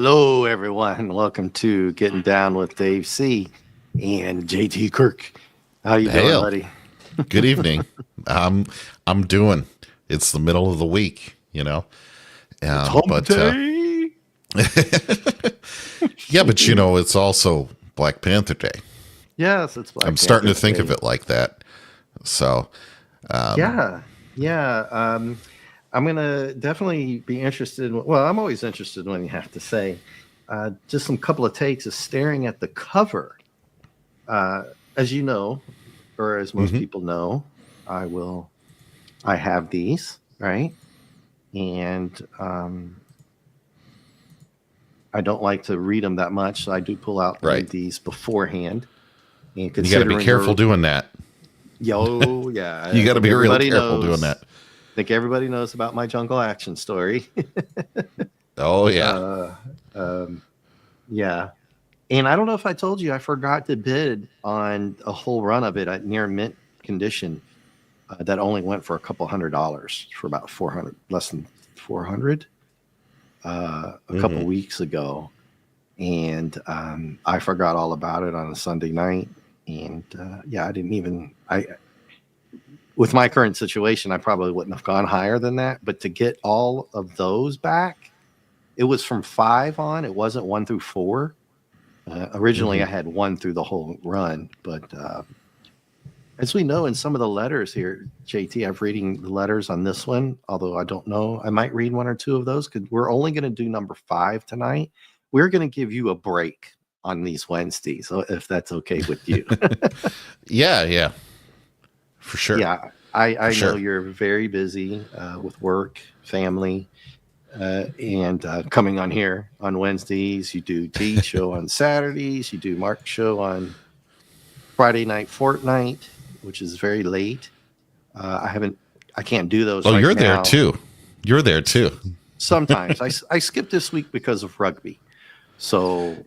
Hello, everyone. Welcome to Getting Down with Dave C. and JT Kirk. How you doing, Hail. buddy? Good evening. I'm doing. It's the middle of the week, you know. It's hump But day. yeah, but you know, it's also Black Panther Day. Yes, it's Black I'm starting Panther to think of Day. it like that. So, Yeah. I'm gonna definitely be interested. Well, I'm always interested when you have to say. Just some couple of takes of staring at the cover. Uh, as you know, or as most mhm, people know, I will. I have these right, and I don't like to read them that much, so I do pull out and right. read these beforehand. And You got to be considering careful we're doing that. I You got to think be real everybody careful doing knows. that. I think everybody knows about my jungle action story. Oh yeah. uh, um, yeah, and I don't know if I told you I forgot to bid on a whole run of it at near mint condition. That only went for a couple $100 for about 400, less than 400, a couple hmm weeks ago. And I forgot all about it on a Sunday night. And yeah, I didn't even. I with my current situation, I probably wouldn't have gone higher than that. But to get all of those back, it was from five on. It wasn't one through four. Originally, hmm I had one through the whole run, but as we know in some of the letters here, JT, I'm reading the letters on this one, although I don't know. I might read one or two of those because we're only going to do number five tonight. We're going to give you a break on these Wednesdays, so if that's okay with you. Yeah, yeah, for sure, Yeah, for I know sure. you're very busy with work, family, and coming on here on Wednesdays. You do T show on Saturdays. You do Mark show on Friday night fortnight, which is very late. I haven't. I can't do those Oh, right you're there now. too. You're there too. Sometimes I skipped this week because of rugby. So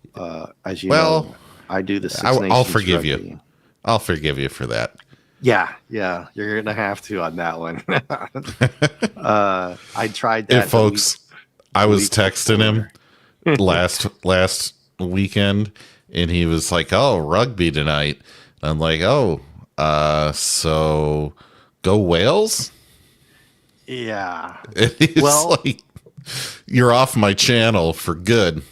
as you Well, know, I do the Six I'll Nations forgive you. rugby. I'll forgive you for that. Yeah, you're gonna have to on that one. I tried Hey, that folks, I the was week texting him before. last weekend, and he was like, "Oh, rugby tonight." I'm like, "Oh, so go Wales?" Yeah. And he's Well, like, "You're off my channel for good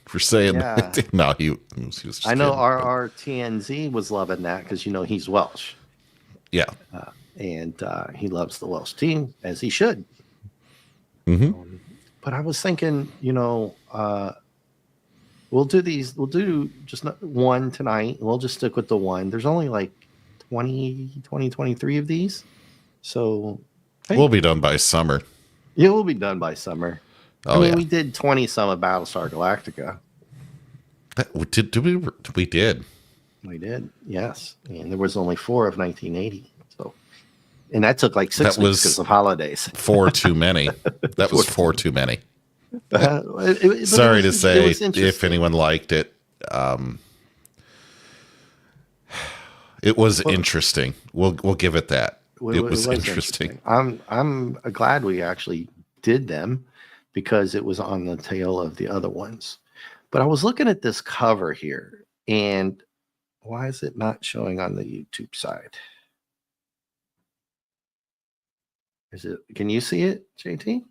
for saying yeah. that." No, he was I just know kidding, but our TNZ was loving that because he's Welsh, yeah. and he loves the Welsh team as he should. hmm But I was thinking, we'll do these. We'll do just one tonight. We'll just stick with the one. There's only like 23 of these. So, We'll hey, be done by summer. it will be done by summer. I Oh mean, yeah, we did 20 some of Battlestar Galactica. we did. We did, yes. And there was only four of 1980. So, and that took like That 6 weeks because was of holidays. four too many. That was Four four too. too many. But Sorry to it say, was if interesting. anyone liked it, it was Well, interesting. We'll give it that. It it was was interesting. interesting. I'm glad we actually did them because it was on the tail of the other ones. But I was looking at this cover here, and why is it not showing on the YouTube side? Is it? Can you see it, JT?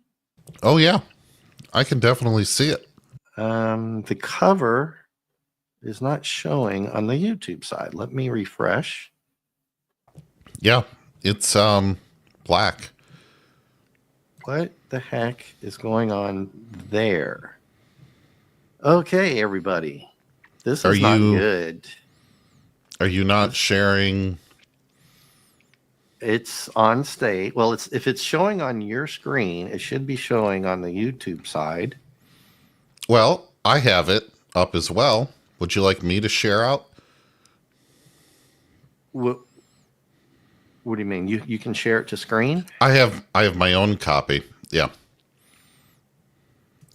Oh yeah, I can definitely see it. The cover is not showing on the YouTube side. Let me refresh. Yeah, it's black. What the heck is going on there? Okay, everybody. This Are is not you good. are you not This sharing? It's on state. Well, it's if it's showing on your screen, it should be showing on the YouTube side. Well, I have it up as well. Would you like me to share out? What What do you mean? You can share it to screen? I have my own copy. Yeah.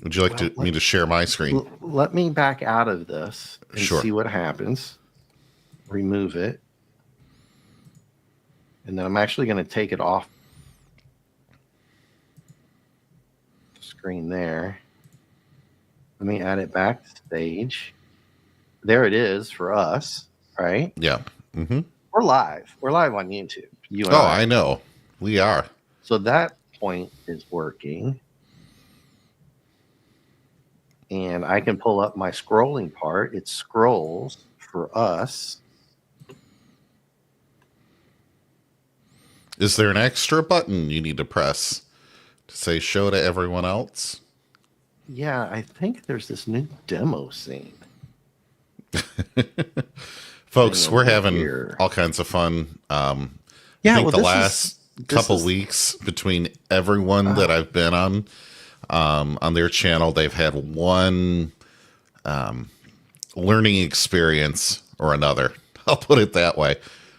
Would you like Well, to me to share my screen? let me back out of this and Sure. see what happens. Remove it, and then I'm actually going to take it off the screen there. Let me add it backstage. There it is for us, right? Yeah. Mm-hmm. We're live. We're live on YouTube. You and Oh, I. I know. We are. So that point is working. And I can pull up my scrolling part. It scrolls for us. Is there an extra button you need to press to say show to everyone else? Yeah, I think there's this new demo scene. Folks, thing we're over having here. all kinds of fun. I Yeah, think well, the this last is couple weeks between everyone that I've been on their channel, they've had one learning experience or another. I'll put it that way.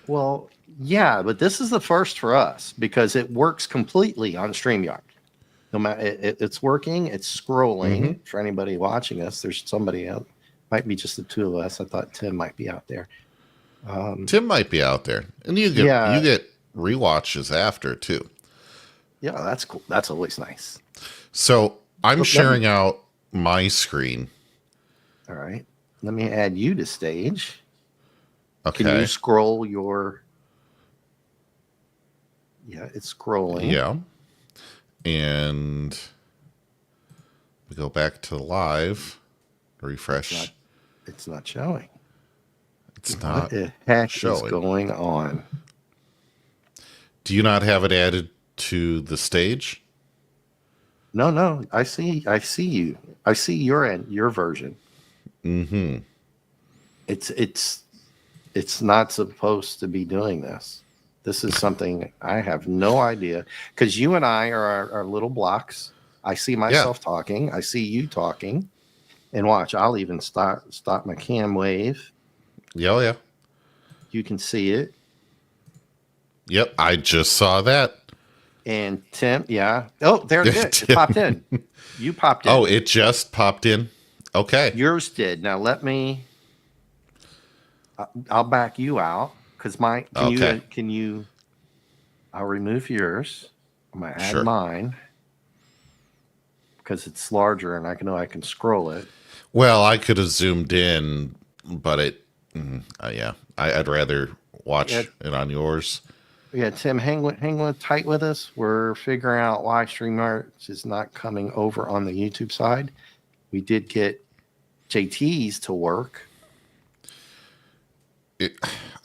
well, yeah, but this is the first for us because it works completely on StreamYard. No matter it's working, it's scrolling for anybody watching us. There's somebody out, might be just the two of us. I thought Tim might be out there. Tim might be out there, and you get rewatches after too. Yeah, that's cool. That's always nice. So I'm Let sharing out my screen. All right, let me add you to stage. Okay. Can you scroll your? Yeah, it's scrolling. Yeah. And we go back to live. Refresh. It's not showing. It's What not the heck showing. is going on? Do you not have it added to the stage? No. I see you. I see your version. Mm-hmm. It's not supposed to be doing this. This is something I have no idea because you and I are our little blocks. I see myself talking. I see you talking. And watch, I'll even stop my cam wave. Yeah, yeah. You can see it. Yep, I just saw that. And Tim, yeah. Oh, there it is. It popped in. You popped in. Oh, it just popped in. Okay. Yours did. Now let me. I'll back you out because mine. Can you? I'll remove yours. I'm gonna add mine because it's larger and I can scroll it. Well, I could have zoomed in, but I'd rather watch it on yours. Yeah, Tim, hang tight with us. We're figuring out why StreamYard is not coming over on the YouTube side. We did get JT's to work.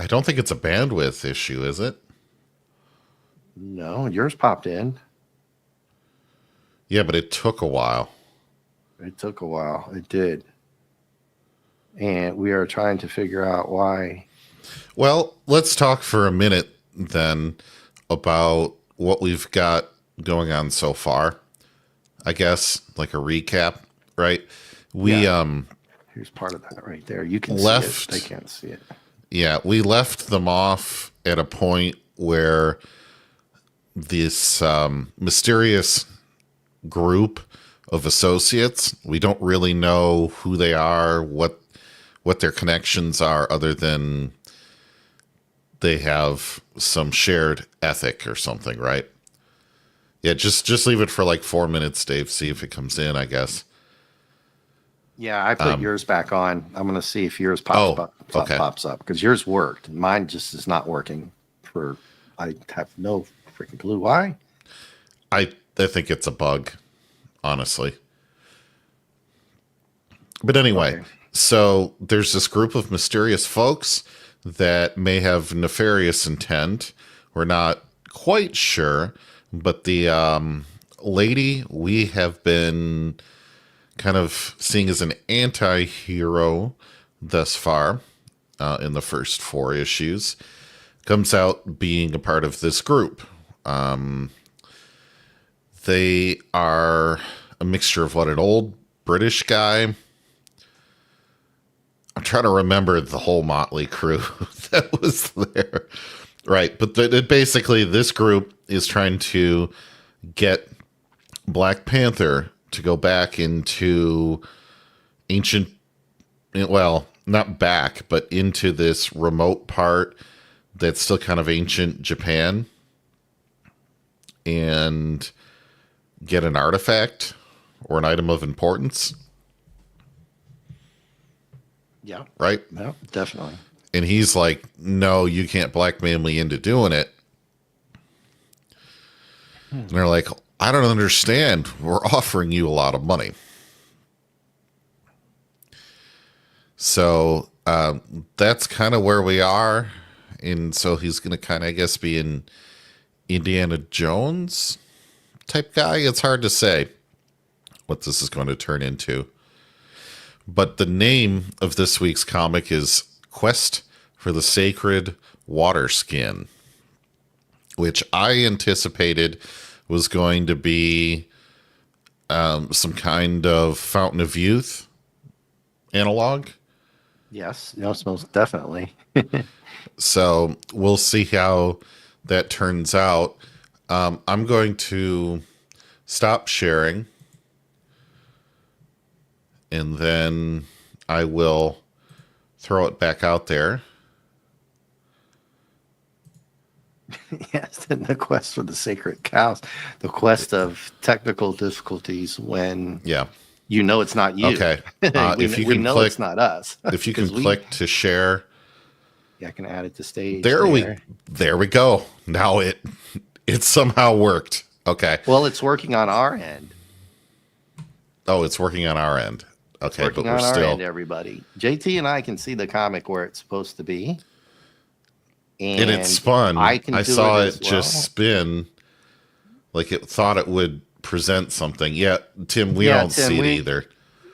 I don't think it's a bandwidth issue, is it? No, yours popped in. Yeah, but it took a while. It took a while. It did. And we are trying to figure out why. Well, let's talk for a minute then about what we've got going on so far. I guess like a recap, right? Here's part of that right there. You can see it. They can't see it. Yeah, we left them off at a point where this mysterious group of associates, we don't really know who they are, what their connections are, other than they have some shared ethic or something, right? Yeah, just leave it for like 4 minutes, Dave. See if it comes in, I guess. Yeah, I put yours back on. I'm going to see if yours pops up because yours worked. Mine just is not working. I have no freaking clue why. I think it's a bug, honestly. But anyway, So there's this group of mysterious folks that may have nefarious intent. We're not quite sure, but the lady we have been kind of seeing as an anti-hero thus far in the first 4 issues comes out being a part of this group. They are a mixture of an old British guy. I'm trying to remember the whole motley crew that was there. Right. But basically, this group is trying to get Black Panther to go back into ancient, well, not back, but into this remote part that's still kind of ancient Japan and get an artifact or an item of importance. Yeah. right? Yeah, definitely. And he's like, no, you can't blackmail me into doing it. And they're like, I don't understand. We're offering you a lot of money. So that's kind of where we are. And so he's going to kind of, I guess, be an Indiana Jones type guy. It's hard to say what this is going to turn into. But the name of this week's comic is Quest for the Sacred Water Skin, which I anticipated was going to be some kind of Fountain of Youth analog. Yes, most definitely. So we'll see how that turns out. I'm going to stop sharing, and then I will throw it back out there. Yes, and the quest for the sacred cows, the quest of technical difficulties when you know it's not you. Okay. We know it's not us. If you can click to share. Yeah, I can add it to stage. There we go. Now it somehow worked. Okay. Well, it's working on our end. Oh, it's working on our end. Okay, it's working on our end, everybody. JT and I can see the comic where it's supposed to be. And it spun. I saw it just spin like it thought it would present something. Yeah, Tim, we don't see it either.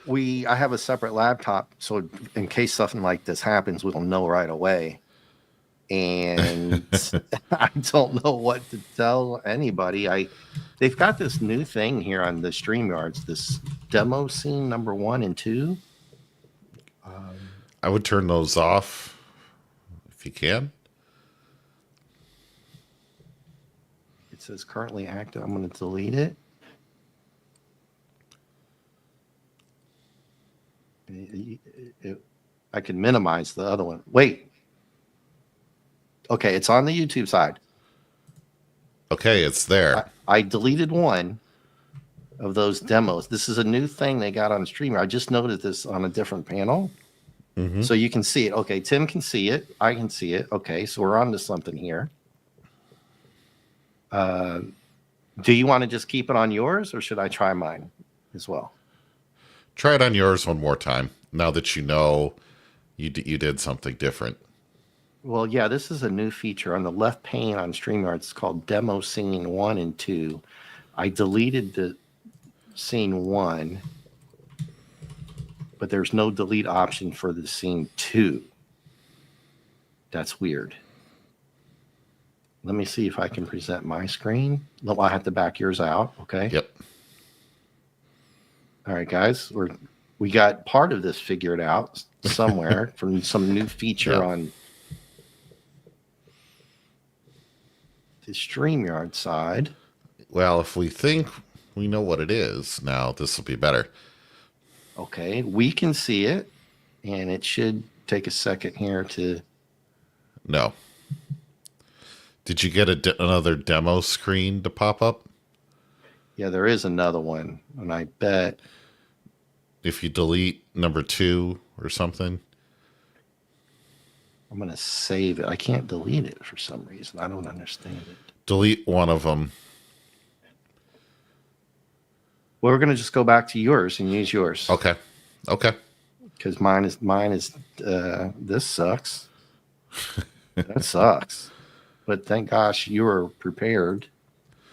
I have a separate laptop, so in case something like this happens, we'll know right away. And I don't know what to tell anybody. They've got this new thing here on the StreamYards, this demo scene number 1 and 2. I would turn those off if you can. It says currently active. I'm going to delete it. I can minimize the other one. Wait. Okay, it's on the YouTube side. Okay, it's there. I deleted one of those demos. This is a new thing they got on Streamer. I just noted this on a different panel. Mm-hmm. So you can see it. Okay, Tim can see it. I can see it. Okay, so we're on to something here. Do you want to just keep it on yours, or should I try mine as well? Try it on yours one more time, now that you know you did something different. Well, yeah, this is a new feature on the left pane on StreamYard. It's called Demo Scene 1 and 2. I deleted the Scene 1, but there's no delete option for the Scene 2. That's weird. Let me see if I can present my screen. No, I have to back yours out. Okay. Yep. All right, guys. We got part of this figured out somewhere from some new feature on the StreamYard side. Well, if we think we know what it is now, this will be better. Okay, we can see it, and it should take a second here to. No. Did you get another demo screen to pop up? Yeah, there is another one, and I bet if you delete number 2 or something. I'm going to save it. I can't delete it for some reason. I don't understand it. Delete one of them. Well, we're going to just go back to yours and use yours. Okay. Because mine is this sucks. That sucks. But thank gosh you were prepared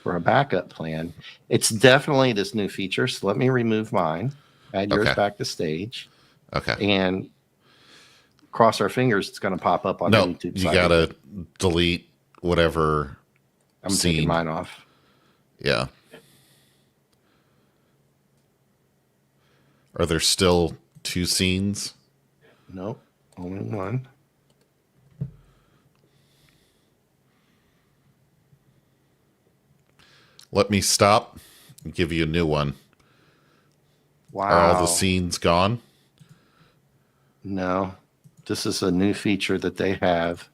for a backup plan. It's definitely this new feature. So let me remove mine. Add yours back to stage. Okay. And cross our fingers, it's going to pop up on the YouTube side. You got to delete whatever I'm taking mine off. Yeah. Are there still 2 scenes? Nope. Only one. Let me stop and give you a new one. Wow. Are all the scenes gone? No. This is a new feature that they have.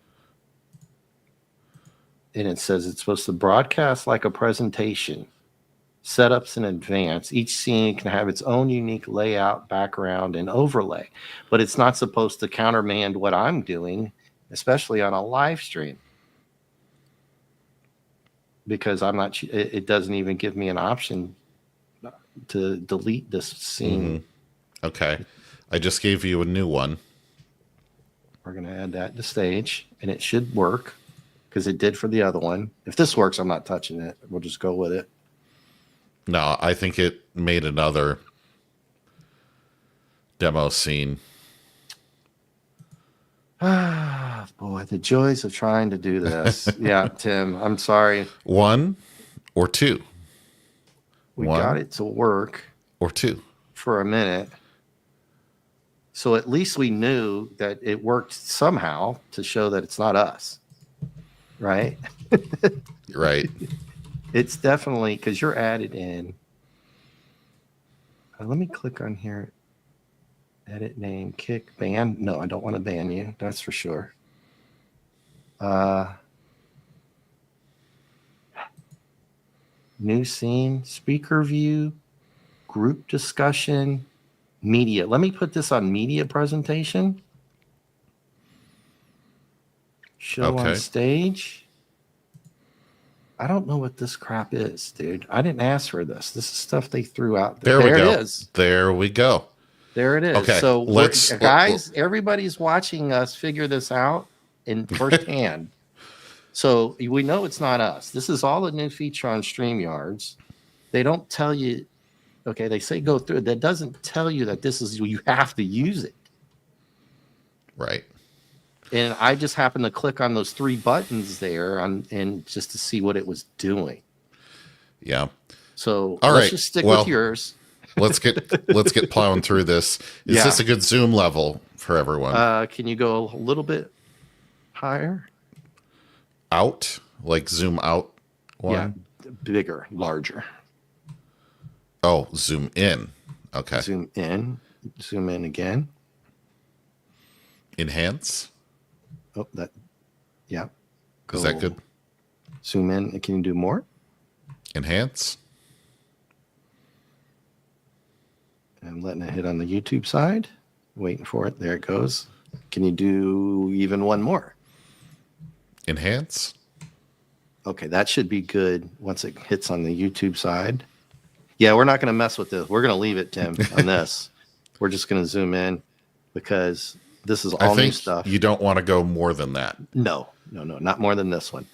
And it says it's supposed to broadcast like a presentation. setups in advance. Each scene can have its own unique layout, background, and overlay, but it's not supposed to countermand what I'm doing, especially on a live stream, because I'm not. It doesn't even give me an option to delete this scene. Okay. I just gave you a new one. We're going to add that to stage, and it should work because it did for the other one. If this works, I'm not touching it. We'll just go with it. No, I think it made another demo scene. Ah, boy, the joys of trying to do this. Yeah, Tim, I'm sorry. 1 or 2? We One got it to work or 2? for a minute. So at least we knew that it worked somehow to show that it's not us. Right? Right. It's definitely because you're added in. Let me click on here. Edit name, kick, ban. No, I don't want to ban you. That's for sure. New scene, speaker view, group discussion, media. Let me put this on media presentation. Show on stage. I don't know what this crap is, dude. I didn't ask for this. This is stuff they threw out there. There we go. It is. There we go. There it is. Okay, So, guys, everybody's watching us figure this out in firsthand. So we know it's not us. This is all a new feature on StreamYards. They don't tell you. Okay, they say go through it. That doesn't tell you that this is you have to use it. Right. And I just happened to click on those 3 buttons there and just to see what it was doing. Yeah. So let's just stick with yours. let's get plowing through this. Is this a good zoom level for everyone? Can you go a little bit higher? Out? Like zoom out one? Yeah. Bigger, larger. Oh, zoom in. Okay. Zoom in. Zoom in again. Enhance. Oh, that. Yeah. Is that good? Zoom in. Can you do more? Enhance. I'm letting it hit on the YouTube side. Waiting for it. There it goes. Can you do even one more? Enhance. Okay, that should be good once it hits on the YouTube side. Yeah, we're not going to mess with this. We're going to leave it, Tim, on this. We're just going to zoom in because this is all new stuff. You don't want to go more than that. No, not more than this one.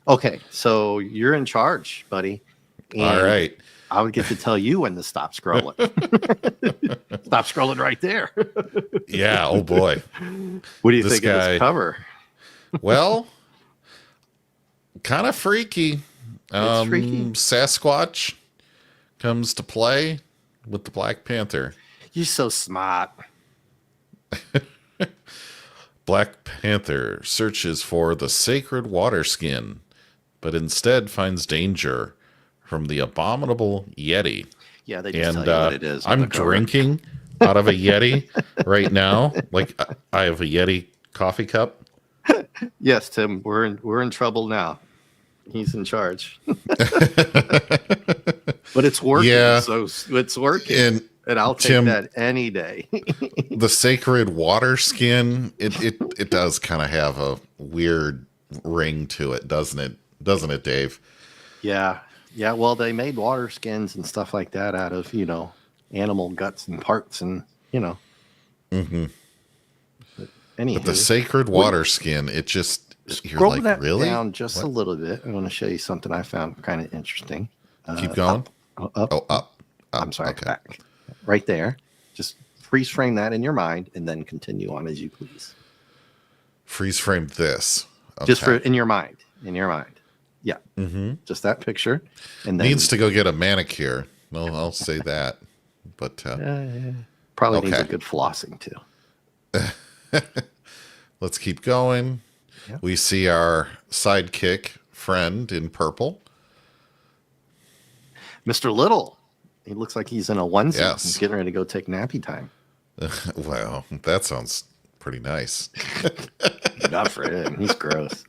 Okay, so you're in charge, buddy. And all right. I would get to tell you when to stop scrolling. Stop scrolling right there. Yeah. Oh boy. What do you think of this cover? Well, kind of freaky. It's freaky. Sasquatch comes to play with the Black Panther. You're so smart. Black Panther searches for the sacred water skin, but instead finds danger from the abominable Yeti. Yeah, they just tell you what it is. I'm drinking out of a Yeti right now. Like I have a Yeti coffee cup. Yes, Tim, we're in trouble now. He's in charge. But it's working. Yeah. So it's working. And I'll take that any day. The sacred water skin, it does kind of have a weird ring to it, doesn't it? Doesn't it, Dave? Yeah. Yeah, well, they made water skins and stuff like that out of, animal guts and parts and, Mm-hmm. But the sacred water skin, it just, scroll you're like, that really? down just a little bit. I want to show you something I found kind of interesting. Keep going. Up. Up. I'm sorry, okay. back. Right there. Just freeze frame that in your mind and then continue on as you please. Freeze frame this. Okay. Just in your mind. In your mind. Yeah. Mm-hmm. Just that picture. And then needs to go get a manicure. Well, I'll say that. But probably needs a good flossing too. Let's keep going. Yep. We see our sidekick friend in purple. Mr. Little. He looks like he's in a onesie. Yes. He's getting ready to go take nappy time. Well, that sounds pretty nice. Not for him. He's gross.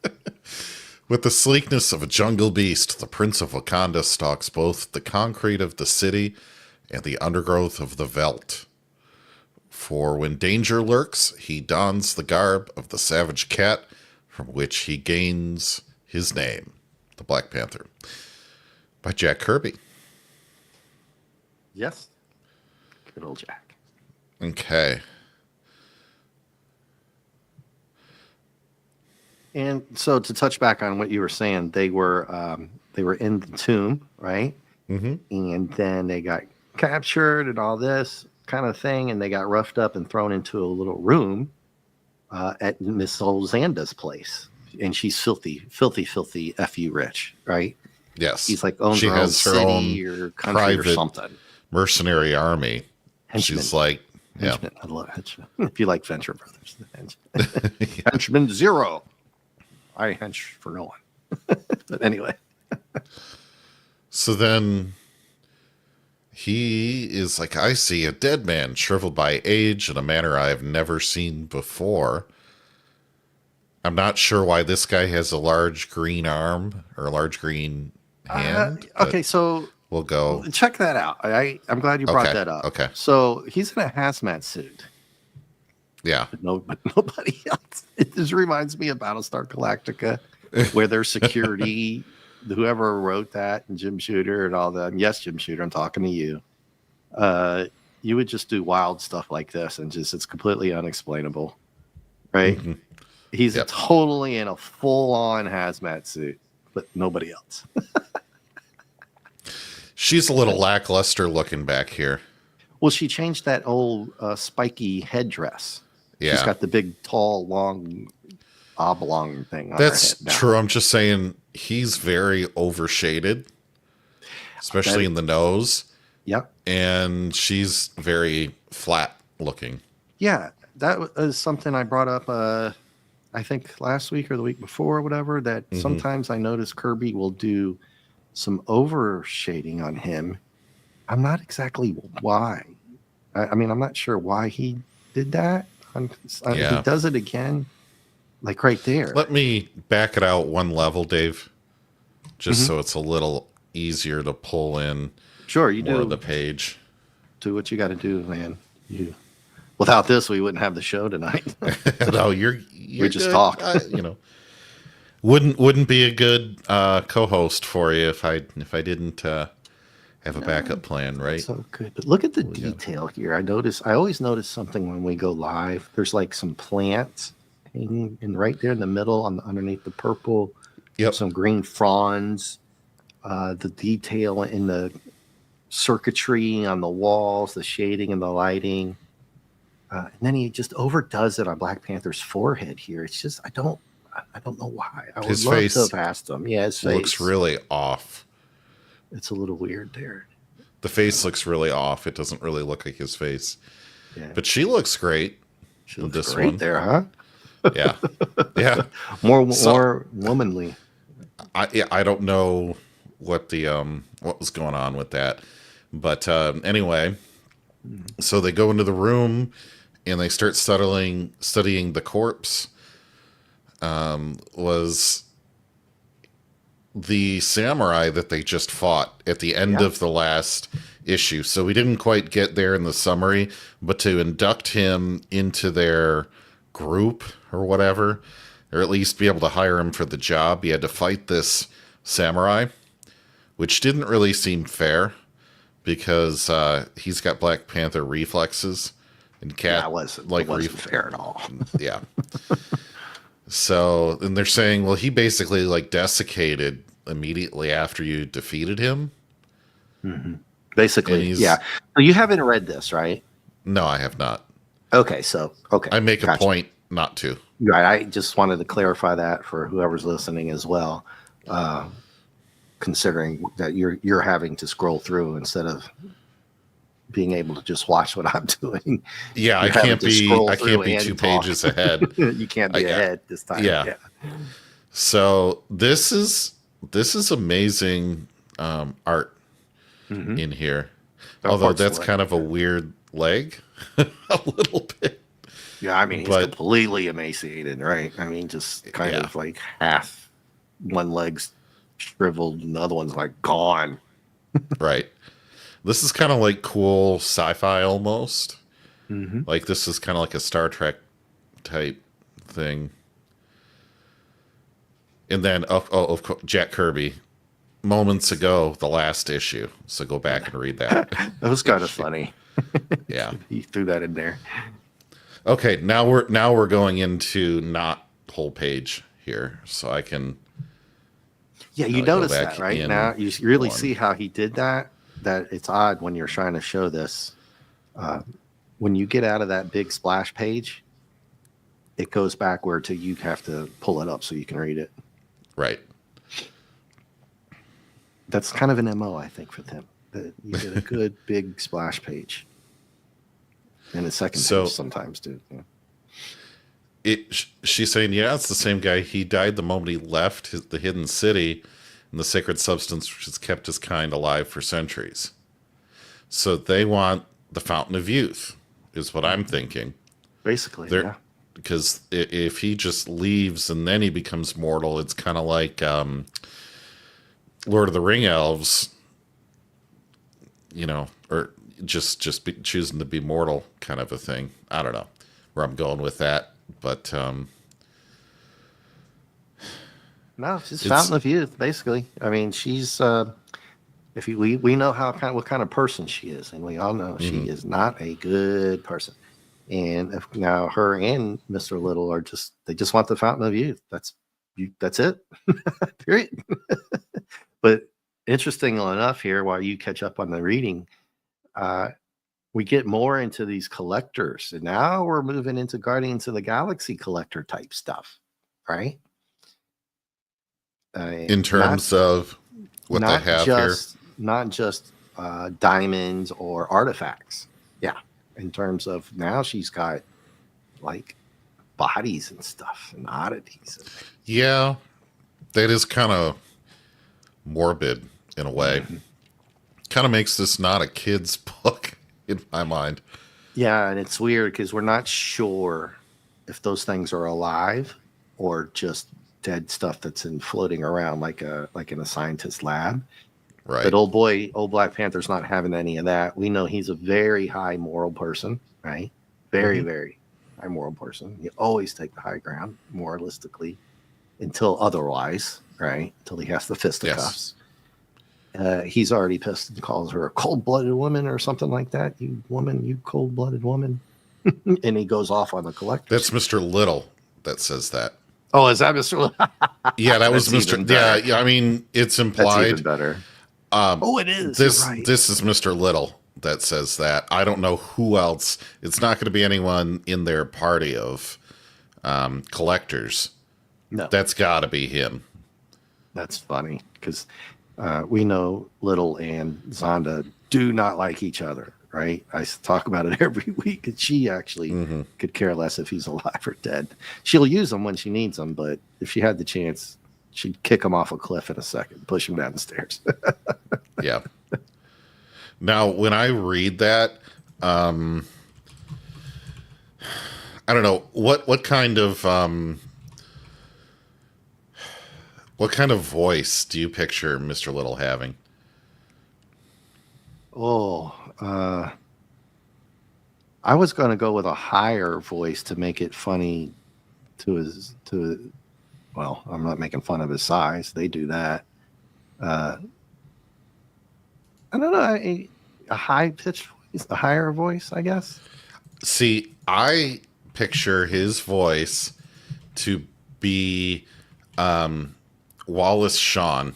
With the sleekness of a jungle beast, the Prince of Wakanda stalks both the concrete of the city and the undergrowth of the veldt. For when danger lurks, he dons the garb of the savage cat, from which he gains his name, the Black Panther, by Jack Kirby. Yes. Good old Jack. Okay. And so to touch back on what you were saying, they were in the tomb, right? Mm-hmm. And then they got captured and all this kind of thing, and they got roughed up and thrown into a little room at Miss Olzanda's place. And she's filthy, filthy, filthy fu rich, right? Yes. He's like owns she her own has her city own or country or private something. mercenary army. Henchman. She's like, yeah. Henchman. I love Henchman. If you like Venture Brothers, Henchman. Henchman Zero. I hench for no one. But anyway. So then he is like, I see a dead man shriveled by age in a manner I have never seen before. I'm not sure why this guy has a large green arm or a large green hand. Okay, so we'll go. Check that out. I'm glad you brought that up. Okay. So he's in a hazmat suit. Yeah. But nobody else. It just reminds me of Battlestar Galactica, where there's security, whoever wrote that, and Jim Shooter and all that. Yes, Jim Shooter, I'm talking to you. You would just do wild stuff like this, and just it's completely unexplainable, right? Mm-hmm. He's totally in a full-on hazmat suit, but nobody else. She's a little lackluster looking back here. Well, she changed that old spiky headdress. Yeah. She's got the big, tall, long, oblong thing on That's her head now. true. I'm just saying he's very overshaded, especially in the nose. Yep. And she's very flat looking. Yeah, that was something I brought up, I think last week or the week before or whatever, that sometimes I notice Kirby will do some overshading on him. I'm not exactly why. I mean, I'm not sure why he did that. He does it again, like right there. Let me back it out one level, Dave, just so it's a little easier to pull in. Sure, you more do of the page. Do what you got to do, man. Without this, we wouldn't have the show tonight. No, you're we just talk. Wouldn't be a good co-host for you if I didn't have a backup plan, right? So good. But look at the detail here. I always notice something when we go live. There's like some plants hanging in right there in the middle underneath the purple. Yep. Some green fronds. The detail in the circuitry on the walls, the shading and the lighting. And then he just overdoes it on Black Panther's forehead here. It's just I don't know why. I would love to have asked him. Yeah, his face looks really off. It's a little weird there. The face looks really off. It doesn't really look like his face. Yeah. But she looks great. She looks great there, huh? Yeah. Yeah. More womanly. I don't know what what was going on with that. But anyway, so they go into the room and they start studying the corpse. Was the samurai that they just fought at the end of the last issue. So we didn't quite get there in the summary, but to induct him into their group or whatever, or at least be able to hire him for the job, he had to fight this samurai, which didn't really seem fair because he's got Black Panther reflexes and cat wasn't fair at all. Yeah. So, and they're saying, well, he basically like desiccated immediately after you defeated him. Mm-hmm. Basically, yeah. So you haven't read this, right? No, I have not. Okay. I make a point not to. Right. I just wanted to clarify that for whoever's listening as well, considering that you're having to scroll through instead of being able to just watch what I'm doing. Yeah, I can't be 2 pages ahead. You can't be ahead this time. Yeah. So this is amazing art in here. Although that's kind of a weird leg, a little bit. Yeah, I mean he's completely emaciated, right? I mean, just kind of like half one leg's shriveled and the other one's like gone. Right. This is kind of like cool sci-fi almost. Mm-hmm. Like this is kind of like a Star Trek type thing. And then, of course, Jack Kirby, moments ago, the last issue. So go back and read that. That was kind of funny. Yeah. He threw that in there. Okay, now we're going into not whole page here, so I can. Yeah, you go notice back that, right? in Now you really one. see how he did that. That it's odd when you're trying to show this. When you get out of that big splash page, it goes backward till you have to pull it up so you can read it. Right. That's kind of an MO, I think, for them. That you get a good big splash page. And a second page sometimes, too. Yeah. She's saying, yeah, it's the same guy. He died the moment he left the hidden city and the sacred substance which has kept his kind alive for centuries. So they want the Fountain of Youth, is what I'm thinking. Basically, They're, yeah. Because if he just leaves and then he becomes mortal, it's kind of like Lord of the Ring elves, or just choosing to be mortal kind of a thing. I don't know where I'm going with that, but No, she's Fountain of Youth, basically. I mean, she's we know what kind of person she is, and we all know she is not a good person. And if now her and Mr. Little they just want the Fountain of Youth. That's it. Period. But interestingly enough, here while you catch up on the reading, we get more into these collectors, and now we're moving into Guardians of the Galaxy collector type stuff, right? in terms of what they have here. Not just diamonds or artifacts. Yeah. In terms of now she's got like bodies and stuff and oddities. Yeah. That is kind of morbid in a way. Mm-hmm. Kind of makes this not a kid's book in my mind. Yeah. And it's weird because we're not sure if those things are alive or just dead stuff that's floating around like in a scientist lab. Right. But old Black Panther's not having any of that. We know he's a very high moral person, right? Very, very high moral person. You always take the high ground moralistically until otherwise, right? Until he has the fisticuffs. Yes. He's already pissed and calls her a cold-blooded woman or something like that. You woman, you cold-blooded woman. And he goes off on the collector. That's Mr. Little that says that. Oh, is that Mr. Little? Yeah, that was Mr. Yeah. I mean, it's implied. That's even better. It is. This is Mr. Little that says that. I don't know who else. It's not going to be anyone in their party of collectors. No, that's got to be him. That's funny because we know Little and Zonda do not like each other, right? I talk about it every week, and she actually could care less if he's alive or dead. She'll use him when she needs him, but if she had the chance, she'd kick him off a cliff in a second, push him down the stairs. Yeah. Now, when I read that, I don't know what kind of voice do you picture Mr. Little having? I was going to go with a higher voice to make it funny well, I'm not making fun of his size. They do that. I don't know. A high-pitched voice, a higher voice, I guess. See, I picture his voice to be Wallace Shawn,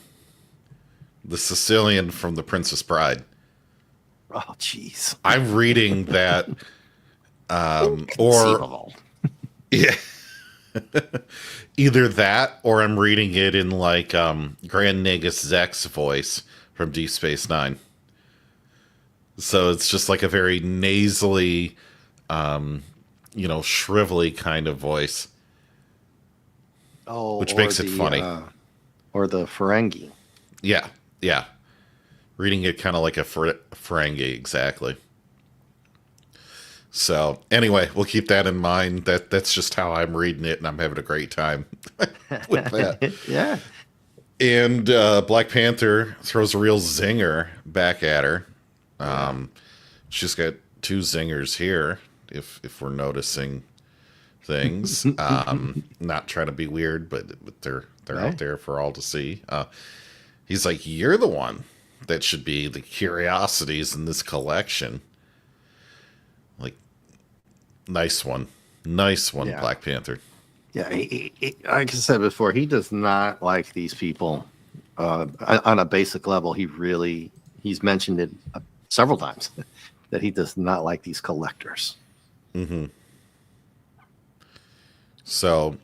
the Sicilian from The Princess Bride. Oh, jeez. I'm reading that. Or yeah. Either that or I'm reading it in like Grand Nagus Zek's voice from Deep Space Nine. So it's just like a very nasally, shrivelly kind of voice. Oh, which makes it funny. Or the Ferengi. Yeah, yeah. Reading it kind of like a Ferengi, exactly. So anyway, we'll keep that in mind. That's just how I'm reading it, and I'm having a great time with that. Yeah. And Black Panther throws a real zinger back at her. She's got two zingers here, if we're noticing things. Not trying to be weird, but they're Right. out there for all to see. He's like, you're the one that should be the curiosities in this collection. Like, nice one. Nice one, Yeah. Black Panther. Yeah, like I said before, he does not like these people on a basic level. He's mentioned it several times that he does not like these collectors. Mm-hmm. So,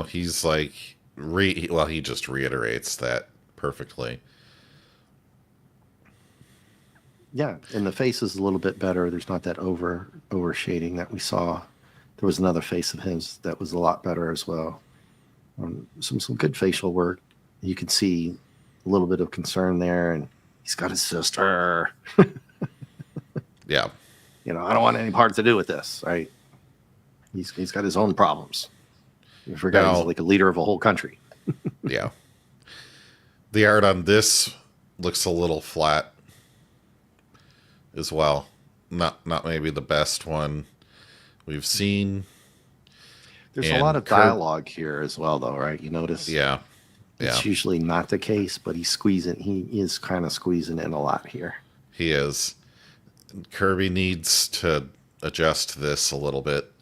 he's like, he just reiterates that perfectly. Yeah, and the face is a little bit better. There's not that overshading that we saw. There was another face of his that was a lot better as well. Some good facial work. You can see a little bit of concern there, and he's got his sister. Yeah. I don't want any part to do with this, right? He's got his own problems. You forgot he's like a leader of a whole country. Yeah. The art on this looks a little flat as well. Not maybe the best one we've seen. There's a lot of dialogue here as well, though, right? You notice? Yeah. It's usually not the case, but He is kind of squeezing in a lot here. He is. Kirby needs to adjust this a little bit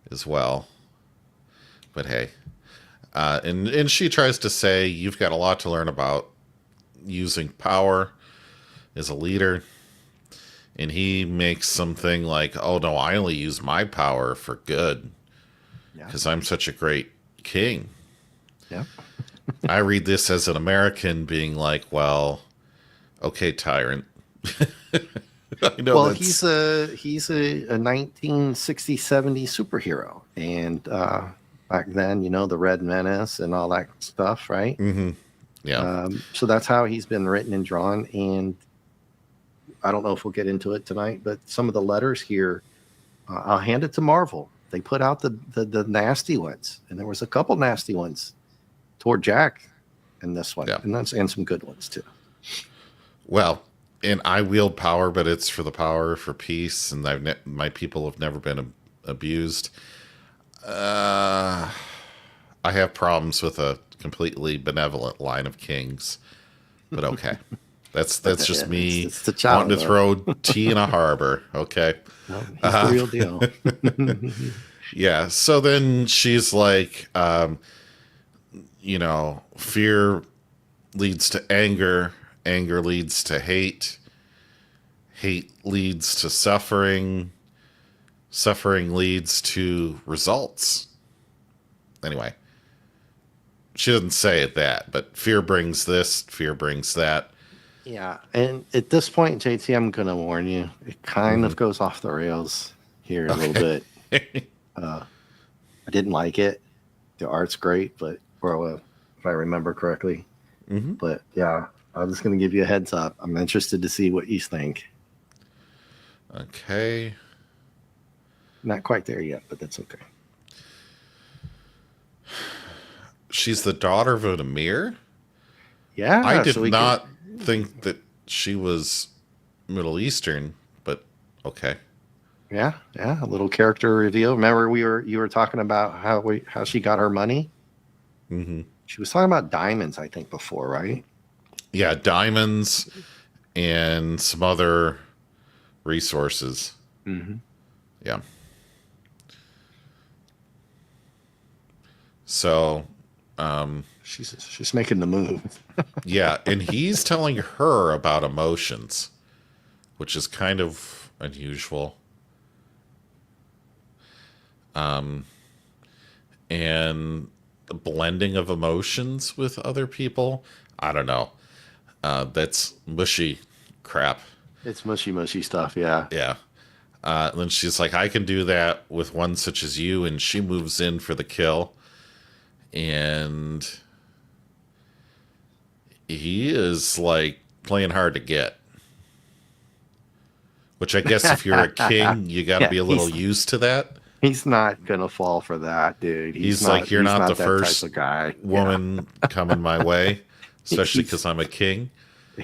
as well. But hey. And she tries to say, you've got a lot to learn about using power as a leader. And he makes something like, oh, no, I only use my power for good because I'm such a great king. Yeah. I read this as an American being like, well, okay, tyrant. I know he's a 1960s, 70s superhero. And back then, the Red Menace and all that stuff, right? Mm-hmm. Yeah. So that's how he's been written and drawn. And I don't know if we'll get into it tonight, but some of the letters here, I'll hand it to Marvel. They put out the nasty ones, and there was a couple nasty ones toward Jack in this one, and some good ones too. Well, and I wield power, but it's for the power for peace, and my people have never been abused. I have problems with a completely benevolent line of kings, but okay. That's just me it's the child, wanting to throw tea in a harbor. Okay. No, he's the real deal. Yeah. So then she's like, fear leads to anger. Anger leads to hate. Hate leads to suffering. Suffering leads to results. Anyway, she doesn't say that, but fear brings this, fear brings that. Yeah, and at this point, JT, I'm going to warn you. It kind of goes off the rails here a little bit. I didn't like it. The art's great, but if I remember correctly. Mm-hmm. But yeah, I'm just going to give you a heads up. I'm interested to see what you think. Okay. Not quite there yet, but that's okay. She's the daughter of an emir? Yeah. I did not think that she was Middle Eastern, but okay. Yeah, a little character reveal. Remember you were talking about how she got her money? Mm-hmm. She was talking about diamonds, I think, before, right? Yeah, diamonds and some other resources. Mm-hmm. Yeah. So, she's making the move. yeah, and he's telling her about emotions, which is kind of unusual. And the blending of emotions with other people, I don't know. That's mushy crap. It's mushy stuff, yeah. Yeah. Then she's like, I can do that with one such as you, and she moves in for the kill. And he is like playing hard to get. Which I guess if you're a king, you got to be a little used to that. He's not gonna fall for that, dude. He's like, you're not the that first type of guy. woman coming my way, especially He's- because I'm a king.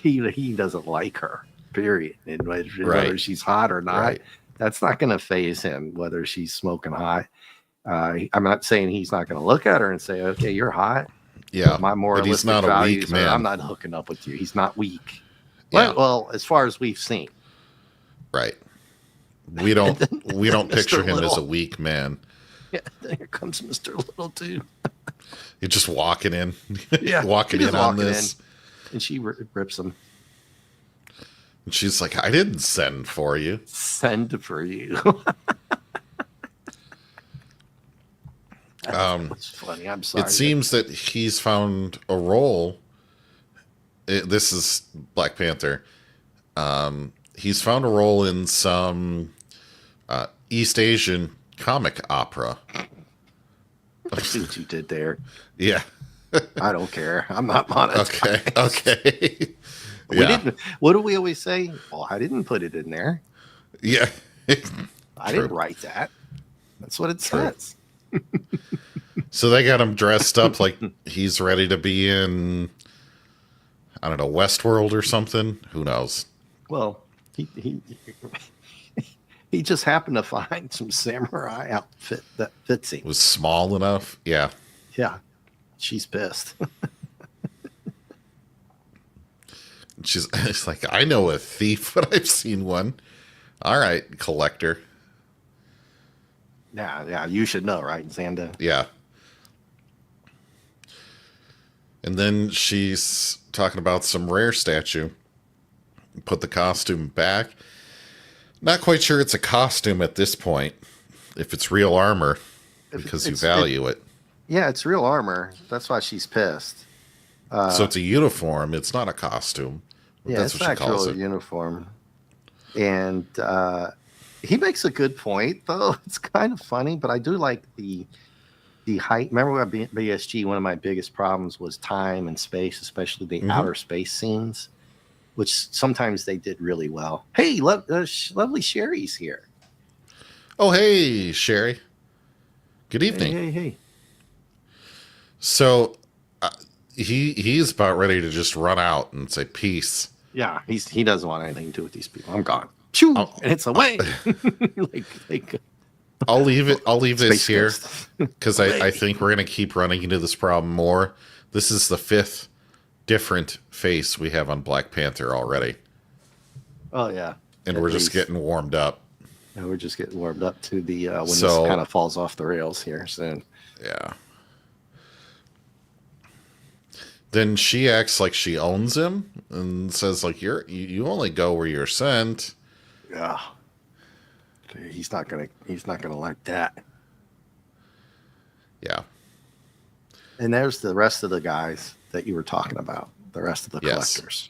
he doesn't like her. Period. And whether Right. she's hot or not, Right. that's not gonna phase him. Whether she's smoking hot. I'm not saying he's not gonna look at her and say, "Okay, you're hot." Yeah. My But he's moralistic not a weak values are, man. I'm not hooking up with you. He's not weak. Yeah. Well, as far as we've seen. Right. We don't picture him as a Little. week man. Yeah, here comes Mr. Little too. You're just walking in. Yeah, walking she's in on walking this. And she rips him. And she's like, I didn't send for you. Send for you. That's funny. I'm sorry. It seems that he's found a role. This is Black Panther. He's found a role in some East Asian comic opera. I see what you did there. Yeah. I don't care. I'm not monetized. Okay. We didn't. What do we always say? Well, I didn't put it in there. Yeah. I didn't write that. That's what it says. So they got him dressed up like he's ready to be in, I don't know, Westworld or something. Who knows? Well, he just happened to find some samurai outfit that fits him. Was small enough. Yeah. Yeah, she's pissed. She's like, I know a thief, but I've seen one. All right, collector. Yeah, you should know, right, Xanda? Yeah. And then she's talking about some rare statue. Put the costume back. Not quite sure it's a costume at this point. If it's real armor, because you value it. Yeah, it's real armor. That's why she's pissed. So it's a uniform. It's not a costume. Yeah, That's it's what she calls actual it. uniform. And he makes a good point, though. It's kind of funny, but I do like the height. Remember at BSG, one of my biggest problems was time and space, especially the outer space scenes, which sometimes they did really well. Hey, lovely Sherry's here. Oh, hey, Sherry. Good evening. Hey. So he's about ready to just run out and say peace. Yeah, he doesn't want anything to do with these people. I'm gone. Shoo, and it's away. like I'll leave it. I'll leave this Space here Ghost. because I think we're going to keep running into this problem more. This is the 5th different face we have on Black Panther already. Oh yeah, And we're just getting warmed up. Yeah, we're just getting warmed up to the when So- this kind of falls off the rails here soon. Yeah. Then she acts like she owns him and says like you only go where you're sent. Yeah, he's not gonna like that. Yeah. And there's the rest of the guys that you were talking about. The rest of the Yes. collectors.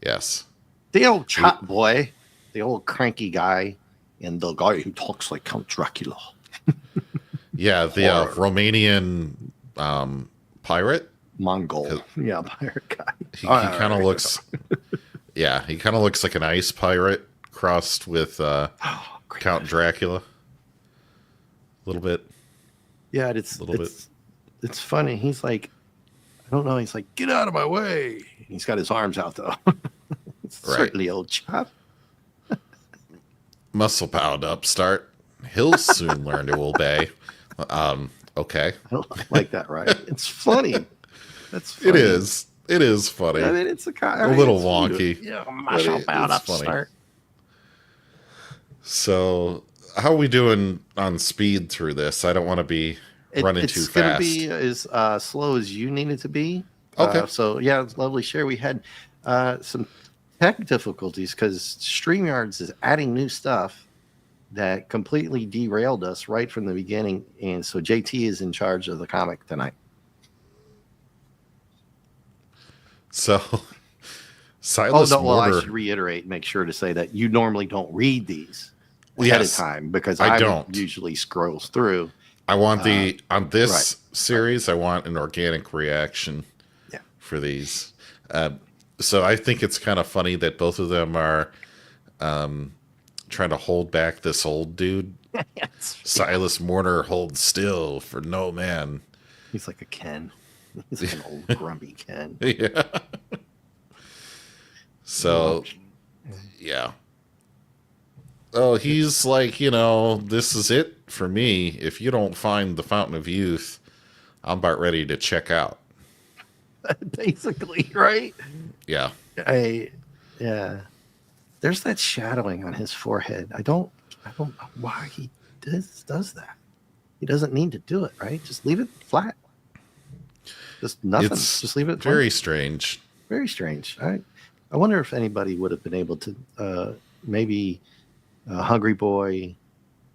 Yes. The old chop boy, the old cranky guy, and the guy who talks like Count Dracula. Yeah, the Romanian pirate. Mongol. Yeah, pirate guy. He kind of looks. Yeah, he kind of looks like an ice pirate crossed with Count Dracula. A little bit. Yeah, Little bit. It's funny. He's like, I don't know. He's like, get out of my way. He's got his arms out though. It's Right. certainly old chop. Muscle bound upstart. He'll soon learn to obey. Okay. I don't like that, right? It's funny. That's funny. It is. It is funny. I mean, it's A little wonky. Yeah, But muscle bound it's funny. upstart. So, how are we doing on speed through this? I don't want to be running too It's going to fast. be as slow as you need it to be. Okay. So, yeah, it's lovely. Share. We had some tech difficulties because StreamYards is adding new stuff that completely derailed us right from the beginning. And so JT is in charge of the comic tonight. So, Oh, Silas no, well, I Mortar. should reiterate and make sure to say that you normally don't read these ahead Yes. of time because I I don't. usually scrolls through. I want on this right. series, I want an organic reaction Yeah. for these. So I think it's kind of funny that both of them are trying to hold back this old dude. Silas Morner holds still for no man. He's like a Ken. He's like an old grumpy Ken. Yeah. So, yeah. Oh, he's like, this is it for me. If you don't find the Fountain of Youth, I'm about ready to check out. Basically, right? Yeah. Yeah. There's that shadowing on his forehead. I don't know why he does that. He doesn't need to do it, right? Just leave it flat. Just nothing. Just leave it flat. Very strange. Very strange. I wonder if anybody would have been able to maybe Hungry Boy